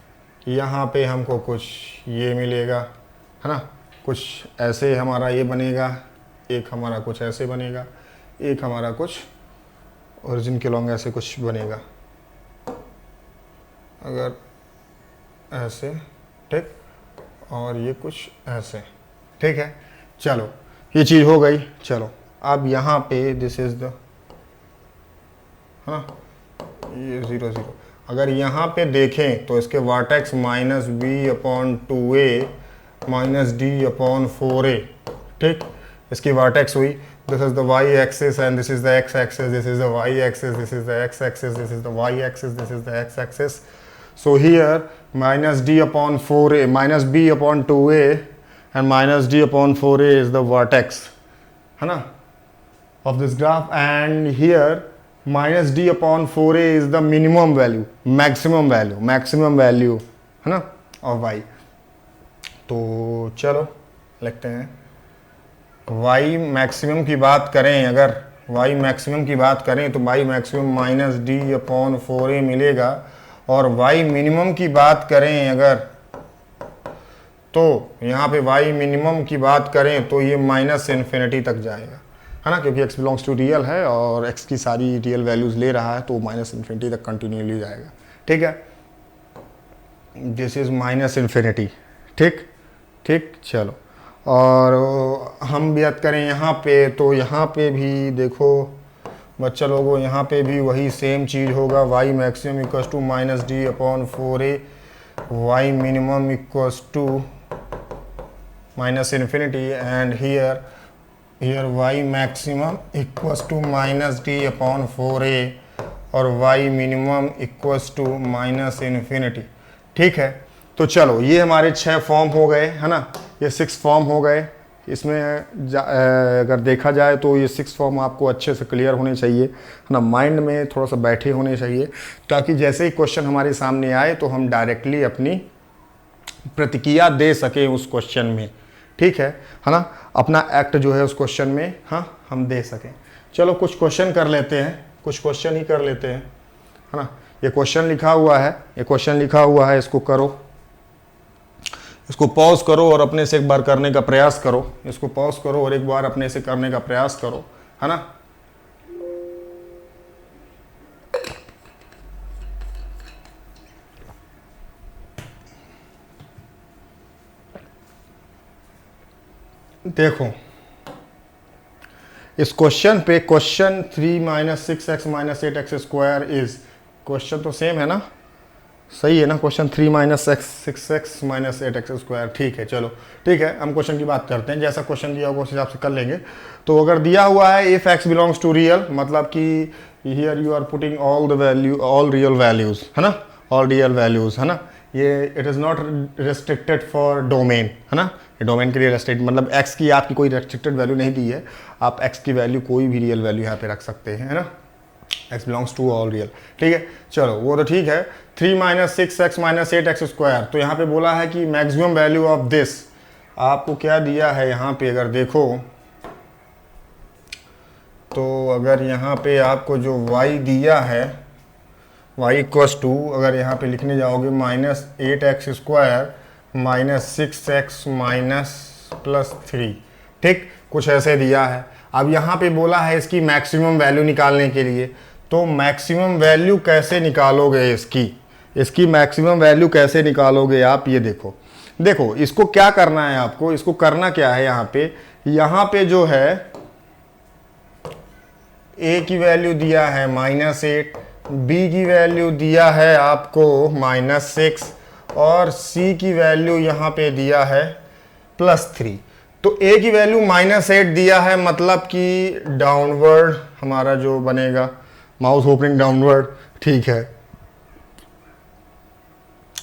यहाँ पे हमको कुछ ये मिलेगा, है ना, कुछ ऐसे हमारा ये बनेगा, एक हमारा कुछ ऐसे बनेगा, एक हमारा कुछ ओरिजिन के लॉन्ग ऐसे कुछ बनेगा, अगर ऐसे, ठीक, और ये कुछ ऐसे, ठीक है। चलो ये चीज़ हो गई। चलो अब यहाँ पे दिस इज द, है ना, ये 0 0, अगर यहाँ पे देखें तो इसके वर्टेक्स -b/2a -d/4a, ठीक, इसकी वर्टेक्स हुई। This is the y axis and this is the x axis, this is the y axis, this is the x axis, this is the y axis, this is the x axis. So here -d/4a -b/2a and -d/4a is the vertex, है ना, of this graph, and here -d/4a is the minimum value, maximum value, है ना, of y। तो चलो लिखते हैं y maximum की बात करें, अगर y मैक्सिमम की बात करें तो y मैक्सिमम -d/4a मिलेगा, और y मिनिमम की बात करें अगर, तो यहाँ पे y मिनिमम की बात करें तो ये -∞ तक जाएगा, है ना, क्योंकि x बिलोंग्स टू रियल है और x की सारी रियल वैल्यूज़ ले रहा है, तो -∞ तक कंटिन्यूली जाएगा, ठीक है। दिस इज़ -∞, ठीक ठीक। चलो और हम बात करें यहाँ पे, तो यहाँ पे भी देखो बच्चा लोगों, यहाँ पे भी वही सेम चीज़ होगा, y maximum equals to -d/4a, y minimum equals to -∞, and here y maximum equals to -d/4a और y minimum equals to -∞, ठीक है। तो चलो ये हमारे 6 फॉर्म हो गए, है ना, ये 6 फॉर्म हो गए। इसमें अगर देखा जाए तो ये 6 फॉर्म आपको अच्छे से क्लियर होने चाहिए, है ना, माइंड में थोड़ा सा बैठे होने चाहिए, ताकि जैसे ही क्वेश्चन हमारे सामने आए तो हम डायरेक्टली अपनी प्रतिक्रिया दे सकें उस क्वेश्चन में, ठीक है ना, अपना एक्ट जो है उस क्वेश्चन में, हाँ, हम दे सकें। चलो कुछ क्वेश्चन कर लेते हैं, कुछ क्वेश्चन ही कर लेते हैं, है ना। ये क्वेश्चन लिखा हुआ है, ये क्वेश्चन लिखा हुआ है, इसको करो, इसको पॉज करो और अपने से एक बार करने का प्रयास करो, इसको पॉज करो और एक बार अपने से करने का प्रयास करो, है ना। देखो इस क्वेश्चन पे, question 3 - 6x - 8x² is, question तो सेम है ना, सही है ना, क्वेश्चन 3 - 6x - 8x², ठीक है। चलो ठीक है, हम क्वेश्चन की बात करते हैं, जैसा क्वेश्चन दिया होगा उस हिसाब से कर लेंगे। तो अगर दिया हुआ है if x belongs to real, मतलब कि here you are putting all the value, all real values, है ना, ऑल रियल वैल्यूज, है ना, ये it is not restricted for domain, है ना, ये डोमेन के लिए रेस्ट्रिक्ट, मतलब x की आपकी कोई रेस्ट्रिक्टेड वैल्यू नहीं दी है, आप x की वैल्यू कोई भी रियल वैल्यू यहाँ पे रख सकते हैं, है ना, x belongs to all real, ठीक है। चलो वो तो ठीक है। 3 - 6x - 8x², तो यहाँ पे बोला है कि मैक्सिमम वैल्यू ऑफ दिस, आपको क्या दिया है यहाँ पे, अगर देखो तो अगर यहाँ पे आपको जो y दिया है, y इक्वल्स टू, अगर यहाँ पे लिखने जाओगे -8x² -6x +3, ठीक, कुछ ऐसे दिया है। अब यहाँ पे बोला है इसकी मैक्सिमम वैल्यू निकालने के लिए, तो मैक्सिमम वैल्यू कैसे निकालोगे इसकी मैक्सिमम वैल्यू कैसे निकालोगे आप, ये देखो, देखो इसको क्या करना है आपको, इसको करना क्या है, यहाँ पे जो है a की वैल्यू दिया है -8, b की वैल्यू दिया है आपको -6 और c की वैल्यू यहाँ पे दिया है +3। तो a की वैल्यू -8 दिया है, मतलब कि डाउनवर्ड हमारा जो बनेगा माउथ ओपनिंग डाउनवर्ड, ठीक है,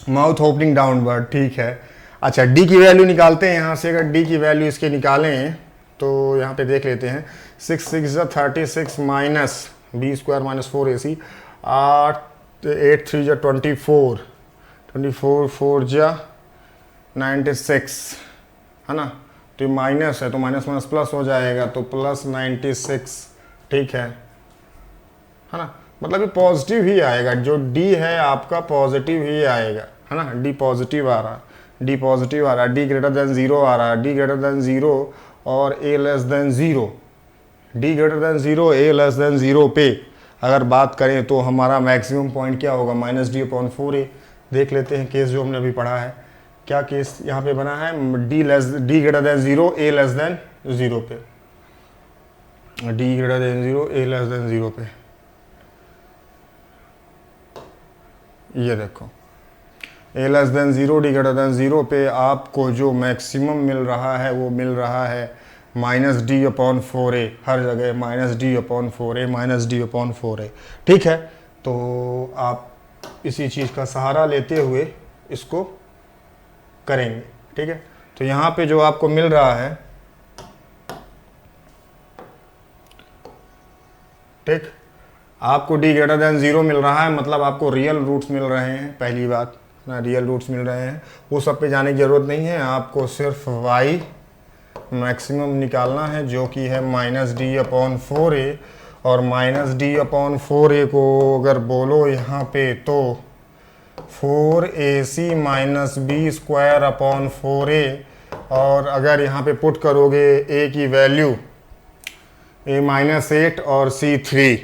माउथ ओपनिंग डाउनवर्ड, ठीक है। अच्छा, डी की वैल्यू निकालते हैं यहाँ से। अगर डी की वैल्यू इसके निकालें तो यहाँ पे देख लेते हैं। 6 6 36 minus B square minus 4ac, 8 8 3 24, 24 4 96, है ना। तो ये माइनस है तो माइनस माइनस प्लस हो जाएगा, तो प्लस 96, ठीक है ना। मतलब ये पॉजिटिव ही आएगा, जो डी है आपका पॉजिटिव ही आएगा, है ना। डी पॉजिटिव आ रहा, डी पॉजिटिव आ रहा, डी ग्रेटर देन 0 आ रहा, डी ग्रेटर देन 0 और A less than 0, D greater than 0 A less than 0 पे अगर बात करें तो हमारा मैक्सिमम पॉइंट क्या होगा, माइनस डी अपॉन 4a। देख लेते हैं केस जो हमने अभी पढ़ा है, क्या केस यहाँ पे बना है, D greater than 0 A less than 0 पे, D greater than 0 A less than 0 पे। ये देखो A less than 0 D greater than 0 पे आपको जो मैक्सिमम मिल रहा है वो मिल रहा है माइनस डी अपॉन 4a, हर जगह minus d upon 4a, minus d upon 4a, ठीक है। तो आप इसी चीज़ का सहारा लेते हुए इसको करेंगे, ठीक है। तो यहाँ पे जो आपको मिल रहा है, ठीक, आपको डी ग्रेटर देन 0 मिल रहा है, मतलब आपको रियल रूट्स मिल रहे हैं, पहली बात ना, रियल रूट्स मिल रहे हैं। वो सब पे जाने की ज़रूरत नहीं है, आपको सिर्फ y मैक्सिमम निकालना है जो कि है माइनस डी अपॉन 4a, और माइनस डी अपॉन 4a को अगर बोलो यहाँ पे तो 4ac minus B square upon 4a, और अगर यहाँ पे पुट करोगे a की वैल्यू a माइनस 8 और c 3,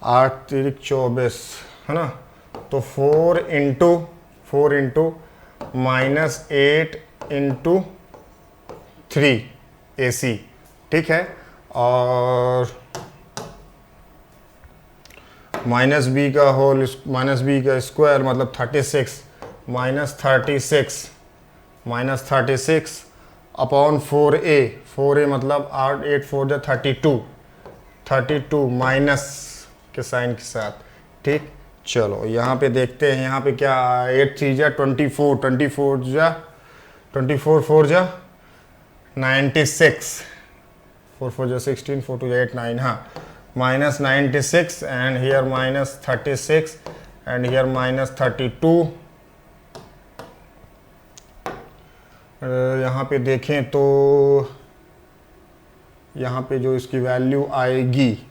8 3 24, है ना। तो 4 इंटू माइनस 8 इंटू 3 AC, ठीक है। और माइनस बी का होल, माइनस बी का स्क्वायर मतलब 36, माइनस 36 अपॉन 4a मतलब 8 8 4 32 माइनस के साइन के साथ, ठीक। चलो यहाँ पे देखते हैं, यहाँ पे क्या 8 3 24 24 4 96, 4 4 16 4 2 8 9, हाँ, minus 96 and here minus 36 and here minus 32। यहाँ पे देखें तो यहाँ पे जो इसकी वैल्यू आएगी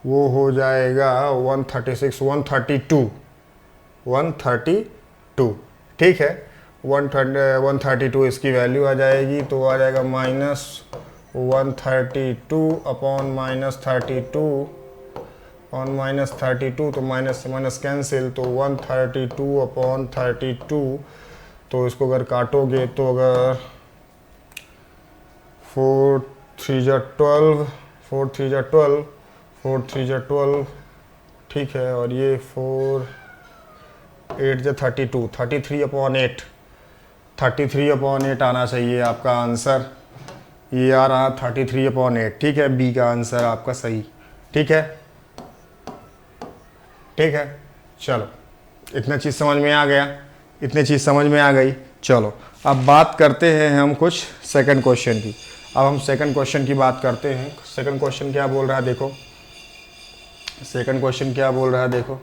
वो हो जाएगा 136 132, ठीक है। 132 इसकी वैल्यू आ जाएगी, तो आ जाएगा minus 132 upon minus 32 on minus 32, तो माइनस से माइनस कैंसिल, तो 132 अपॉन 32। तो इसको अगर काटोगे तो अगर 4 3 12, 4 3 12, 4 3 12, ठीक है। और ये 4 8 32, 33 अपॉन 8, 33 अपॉन 8 आना चाहिए आपका आंसर। ये आ रहा 33 अपॉन 8, ठीक है। बी का आंसर आपका सही, ठीक है, ठीक है। चलो इतना चीज़ समझ में आ गया, इतनी चीज़ समझ में आ गई। चलो अब बात करते हैं हम कुछ सेकंड क्वेश्चन की। अब हम सेकंड क्वेश्चन की बात करते हैं। सेकंड क्वेश्चन क्या बोल रहा है देखो, सेकंड क्वेश्चन क्या बोल रहा है देखो।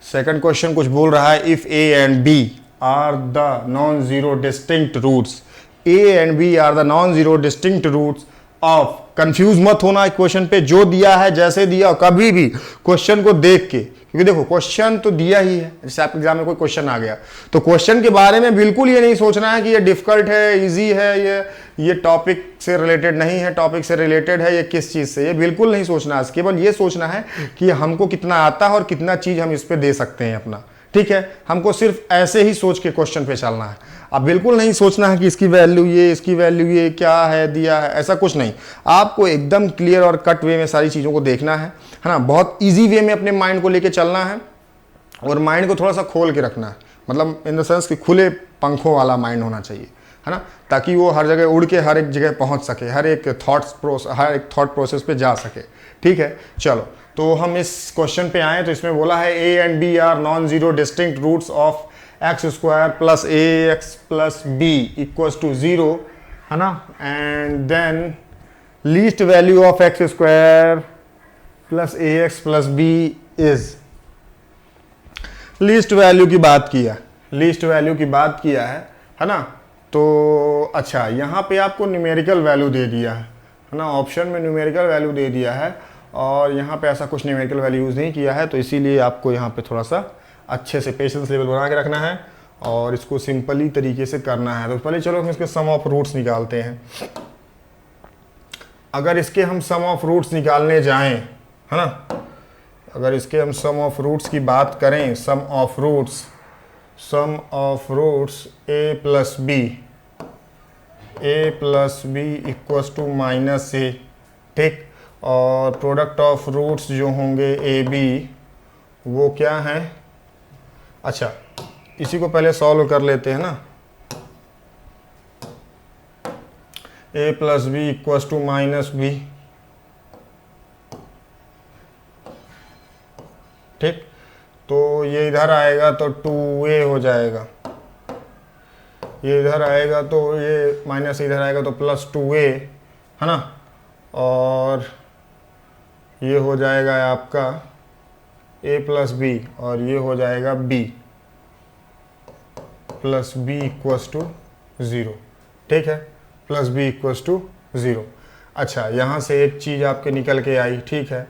सेकंड क्वेश्चन कुछ बोल रहा है, if a and b are the non zero distinct roots, a and b are the non zero distinct roots of, confuse मत होना क्वेश्चन पे, जो दिया है जैसे दिया कभी भी क्वेश्चन को देख के, क्योंकि देखो क्वेश्चन तो दिया ही है। जैसे आपके एग्जाम में कोई क्वेश्चन आ गया तो क्वेश्चन के बारे में बिल्कुल ये नहीं सोचना है कि ये डिफिकल्ट है, इजी है, ये टॉपिक से रिलेटेड नहीं है, टॉपिक से रिलेटेड है, ये किस चीज़ से, ये बिल्कुल नहीं सोचना है। केवल ये सोचना है कि हमको कितना आता है और कितना चीज़ हम इस पर दे सकते हैं अपना, ठीक है। हमको सिर्फ ऐसे ही सोच के क्वेश्चन पे चलना है। अब बिल्कुल नहीं सोचना है कि इसकी वैल्यू ये, इसकी वैल्यू ये, क्या है दिया है, ऐसा कुछ नहीं। आपको एकदम क्लियर और कट वे में सारी चीज़ों को देखना है ना। बहुत इजी वे में अपने माइंड को लेके चलना है और माइंड को थोड़ा सा खोल के रखना है, मतलब इन द सेंस कि खुले पंखों वाला माइंड होना चाहिए, है ना, ताकि वो हर जगह उड़ के हर एक जगह पहुंच सके, हर एक थॉट प्रोसेस पे जा सके। ठीक है, चलो तो हम इस क्वेश्चन पे आए। तो इसमें बोला है a and b are non zero distinct roots of x square plus a x plus B equals to zero, है ना, and then least value of x square plus a x plus b is, least value की बात किया, least value की बात किया है ना। तो अच्छा, यहाँ पे आपको न्यूमेरिकल वैल्यू दे दिया है ना, ऑप्शन में न्यूमेरिकल वैल्यू दे दिया है, और यहाँ पे ऐसा कुछ न्यूमेरिकल वैल्यू यूज़ नहीं किया है। तो इसीलिए आपको यहाँ पे थोड़ा सा अच्छे से पेशेंस लेवल बना के रखना है और इसको सिंपली तरीके से करना है। तो पहले चलो हम इसके सम ऑफ रूट्स निकालते हैं। अगर इसके हम सम ऑफ रूट्स निकालने जाएं, है ना, अगर इसके हम सम ऑफ रूट्स की बात करें, sum of roots A plus B equals to minus A, ठीक, और प्रोडक्ट ऑफ रूट्स जो होंगे ए बी वो क्या है। अच्छा, इसी को पहले सॉल्व कर लेते हैं ना। A plus B equals to minus B, ठीक, तो ये इधर आएगा तो 2a हो जाएगा, ये इधर आएगा तो ये माइनस इधर आएगा तो प्लस 2a, है ना, और ये हो जाएगा आपका a प्लस बी, और ये हो जाएगा b plus B equals to 0, ठीक है, प्लस बी इक्वल्स टू 0। अच्छा, यहाँ से एक चीज़ आपके निकल के आई, ठीक है,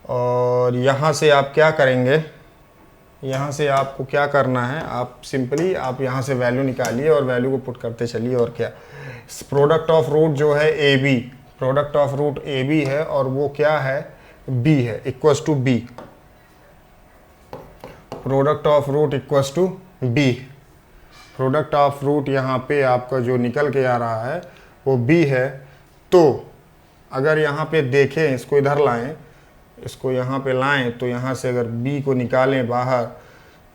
और यहाँ से आप क्या करेंगे, यहाँ से आपको क्या करना है, आप सिंपली आप यहाँ से वैल्यू निकालिए और वैल्यू को पुट करते चलिए। और क्या, प्रोडक्ट ऑफ रूट जो है a b, product of root a b है और वो क्या है, बी है, equals to b, product of root equals to b, product of root यहाँ पे आपका जो निकल के आ रहा है वो बी है। तो अगर यहाँ पे देखें, इसको इधर लाएं, इसको यहाँ पे लाएं, तो यहाँ से अगर b को निकालें बाहर,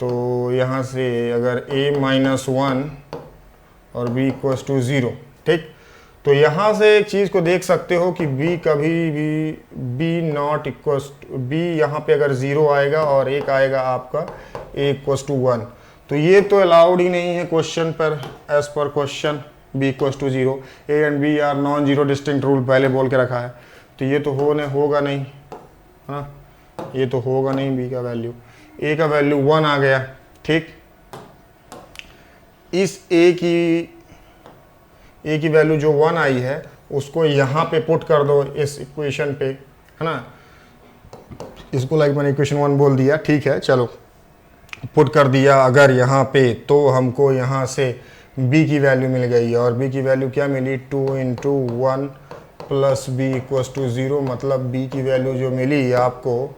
तो यहाँ से अगर a माइनस 1 और b इक्वल्स टू 0, ठीक, तो यहाँ से एक चीज़ को देख सकते हो कि b कभी भी b नॉट इक्वल्स b, यहाँ पे अगर 0 आएगा और एक आएगा आपका a इक्वल्स टू 1, तो ये तो अलाउड ही नहीं है क्वेश्चन पर, एज पर question b equals to 0, a and b are non zero distinct rule पहले बोल के रखा है, तो ये तो होगा नहीं, है ना, ये तो होगा नहीं। b का वैल्यू, a का वैल्यू 1 आ गया, ठीक, इस a की वैल्यू जो 1 आई है उसको यहाँ पे पुट कर दो इस इक्वेशन पे, है ना, इसको लाइक मैंने इक्वेशन 1 बोल दिया, ठीक है, चलो पुट कर दिया अगर यहाँ पे, तो हमको यहाँ से b की वैल्यू मिल गई, और b की वैल्यू क्या मिली, 2 into 1 plus B equals to 0, मतलब b की वैल्यू जो मिली आपको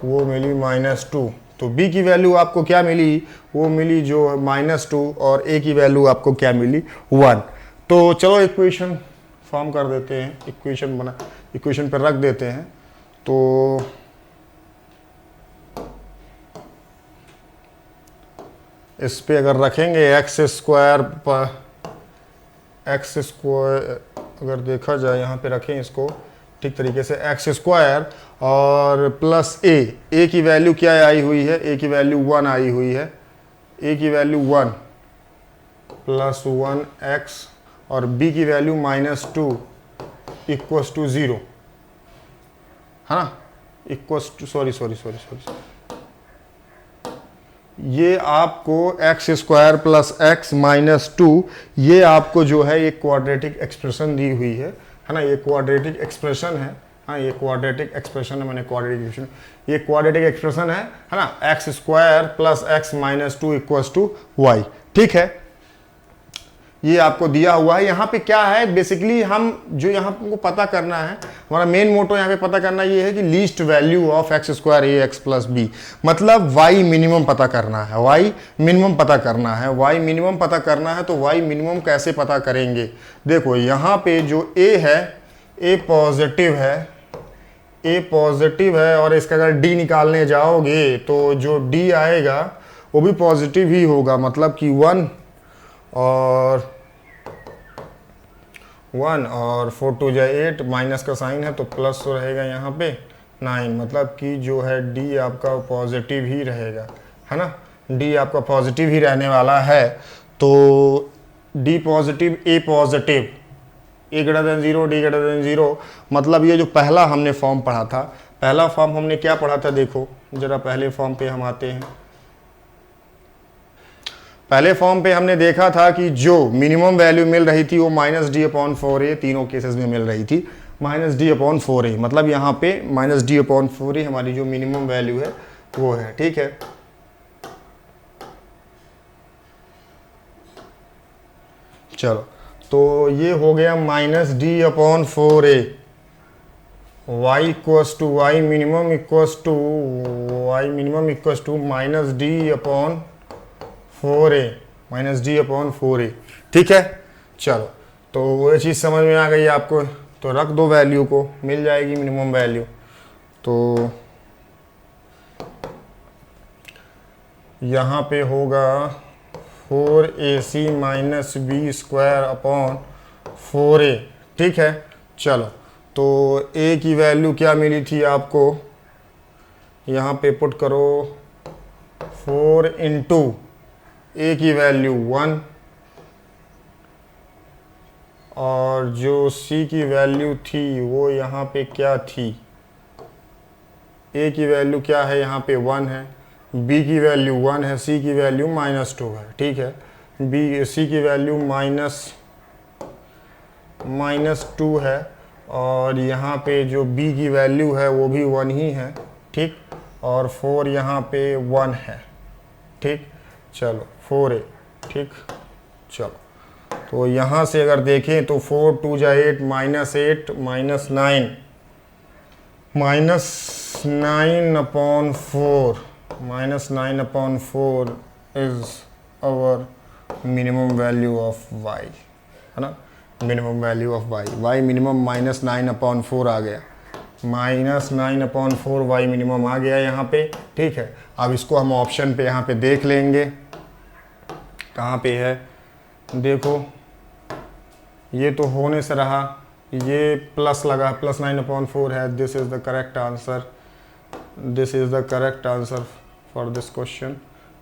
वो मिली -2। तो b की वैल्यू आपको क्या मिली, वो मिली जो -2, और a की वैल्यू आपको क्या मिली, 1। तो चलो इक्वेशन फॉर्म कर देते हैं, इक्वेशन पर रख देते हैं। तो इस पे अगर रखेंगे एक्स स्क्वायर अगर देखा जाए यहाँ पे रखें इसको ठीक तरीके से, एक्स स्क्वायर और प्लस ए की वैल्यू क्या आई हुई है, ए की वैल्यू 1 आई हुई है, ए की वैल्यू 1 प्लस 1 एक्स, और बी की वैल्यू -2 इक्वल्स टू 0, है ना, इक्वल्स टू सॉरी ये आपको एक्स स्क्वायर प्लस एक्स -2, ये आपको जो है ये क्वाड्रेटिक एक्सप्रेशन दी हुई है ना, ये क्वाड्रेटिक एक्सप्रेशन है, हाँ ये क्वाड्रेटिक एक्सप्रेशन है, मैंने क्वाड्रेटिक एक्सप्रेशन, ये क्वाड्रेटिक एक्सप्रेशन है ना, x square plus x -2 equals to y, ठीक है, ये आपको दिया हुआ है। यहाँ पे क्या है, बेसिकली हम जो यहाँ को पता करना है, हमारा मेन मोटो यहाँ पे पता करना ये है कि least value of x square a x plus b, मतलब वाई मिनिमम पता करना है, वाई मिनिमम पता करना है, वाई मिनिमम पता करना है। तो वाई मिनिमम कैसे पता करेंगे, देखो यहाँ पे जो ए है, ए पॉजिटिव है, और इसका अगर डी निकालने जाओगे तो जो डी आएगा वो भी पॉजिटिव ही होगा, मतलब कि 1 और 1 और 4 2 जा 8, माइनस का साइन है तो प्लस तो रहेगा यहाँ पे 9, मतलब कि जो है डी आपका पॉजिटिव ही रहेगा, है ना। डी आपका पॉजिटिव ही रहने वाला है। तो D positive, A positive, A greater than 0, D greater than 0, मतलब ये जो पहला हमने फॉर्म पढ़ा था, पहला फॉर्म हमने क्या पढ़ा था, देखो जरा पहले फॉर्म पे हम आते हैं। पहले फॉर्म पे हमने देखा था कि जो मिनिमम वैल्यू मिल रही थी वो -d/4a, तीनों केसेस में मिल रही थी -d/4a, मतलब यहाँ पे -d/4a हमारी जो मिनिमम वैल्यू है वो है, ठीक है। चलो, तो ये हो गया -d/4a, y equals to y minimum equals to -d/4a, ठीक है। चलो, तो वो चीज़ समझ में आ गई आपको, तो रख दो वैल्यू को, मिल जाएगी मिनिमम वैल्यू। तो यहाँ पे होगा 4ac - b²/4a, ठीक है। चलो, तो a की वैल्यू क्या मिली थी आपको, यहाँ पे पुट करो 4 इंटू a की वैल्यू 1 और जो c की वैल्यू थी वो यहाँ पे क्या थी, a की वैल्यू क्या है, यहाँ पे 1 है, b की वैल्यू 1 है, c की वैल्यू -2 है, ठीक है। c की वैल्यू -2 है और यहाँ पे जो b की वैल्यू है वो भी 1 ही है, ठीक, और 4 यहाँ पे 1 है, ठीक। चलो 4a, ठीक। चलो, तो यहाँ से अगर देखें तो 4 2 जा 8, -8 -9/4 is our minimum value of y, है ना, minimum value of y। y minimum -9/4 आ गया, -9/4 y मिनिमम आ गया यहाँ पे, ठीक है। अब इसको हम ऑप्शन पे यहाँ पे देख लेंगे, कहाँ पे है, देखो ये तो होने से रहा, ये प्लस लगा, +9/4 है, this is the correct answer, this is the correct answer for this question,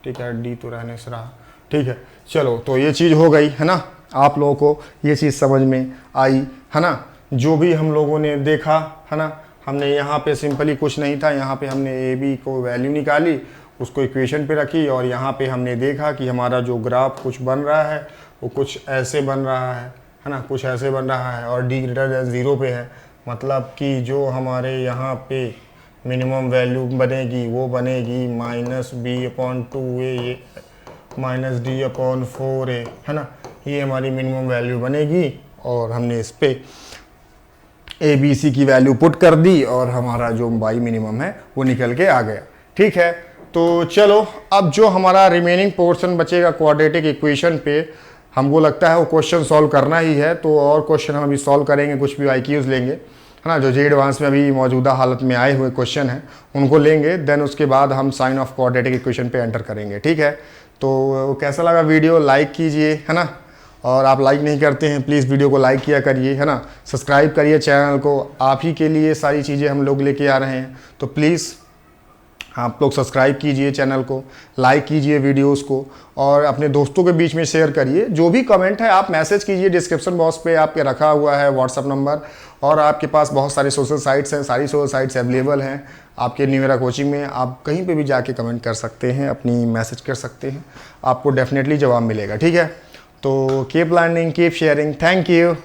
ठीक है। डी तो रहने से रहा, ठीक है। चलो, तो ये चीज़ हो गई, है ना, आप लोगों को ये चीज़ समझ में आई, है ना। जो भी हम लोगों ने देखा, है ना, हमने यहाँ पे सिंपली कुछ नहीं था, यहाँ पे हमने ए बी को वैल्यू निकाली, उसको इक्वेशन पे रखी और यहाँ पे हमने देखा कि हमारा जो ग्राफ कुछ बन रहा है वो कुछ ऐसे बन रहा है ना, कुछ ऐसे बन रहा है और डी ग्रेटर देन 0 पे है, मतलब कि जो हमारे यहाँ पे मिनिमम वैल्यू बनेगी वो बनेगी -b/2a -d/4a, है ना, ये हमारी मिनिमम वैल्यू बनेगी। और हमने इस पे ए बी सी की वैल्यू पुट कर दी और हमारा जो y मिनिमम है वो निकल के आ गया, ठीक है। तो चलो, अब जो हमारा रिमेनिंग पोर्शन बचेगा क्वाड्रेटिक इक्वेशन पे, हमको लगता है वो क्वेश्चन सॉल्व करना ही है, तो और क्वेश्चन हम अभी सॉल्व करेंगे, कुछ भी IQs लेंगे, है ना, जो जे एडवांस में अभी मौजूदा हालत में आए हुए क्वेश्चन हैं उनको लेंगे, देन उसके बाद हम साइन ऑफ क्वाड्रेटिक इक्वेशन पे एंटर करेंगे, ठीक है। तो कैसा लगा वीडियो, लाइक कीजिए, है ना, और आप लाइक नहीं करते हैं प्लीज़ वीडियो को लाइक किया करिए, है ना, सब्सक्राइब करिए चैनल को, आप ही के लिए सारी चीज़ें हम लोग लेके आ रहे हैं, तो प्लीज़ आप लोग सब्सक्राइब कीजिए चैनल को, लाइक कीजिए वीडियोस को और अपने दोस्तों के बीच में शेयर करिए। जो भी कमेंट है आप मैसेज कीजिए, डिस्क्रिप्शन बॉक्स पे आपके रखा हुआ है व्हाट्सअप नंबर, और आपके पास बहुत सारे सोशल साइट्स हैं, सारी सोशल साइट्स अवेलेबल हैं आपके न्यू एरा कोचिंग में, आप कहीं पे भी जाके कमेंट कर सकते हैं, अपनी मैसेज कर सकते हैं, आपको डेफिनेटली जवाब मिलेगा, ठीक है। तो keep learning, keep sharing, thank you.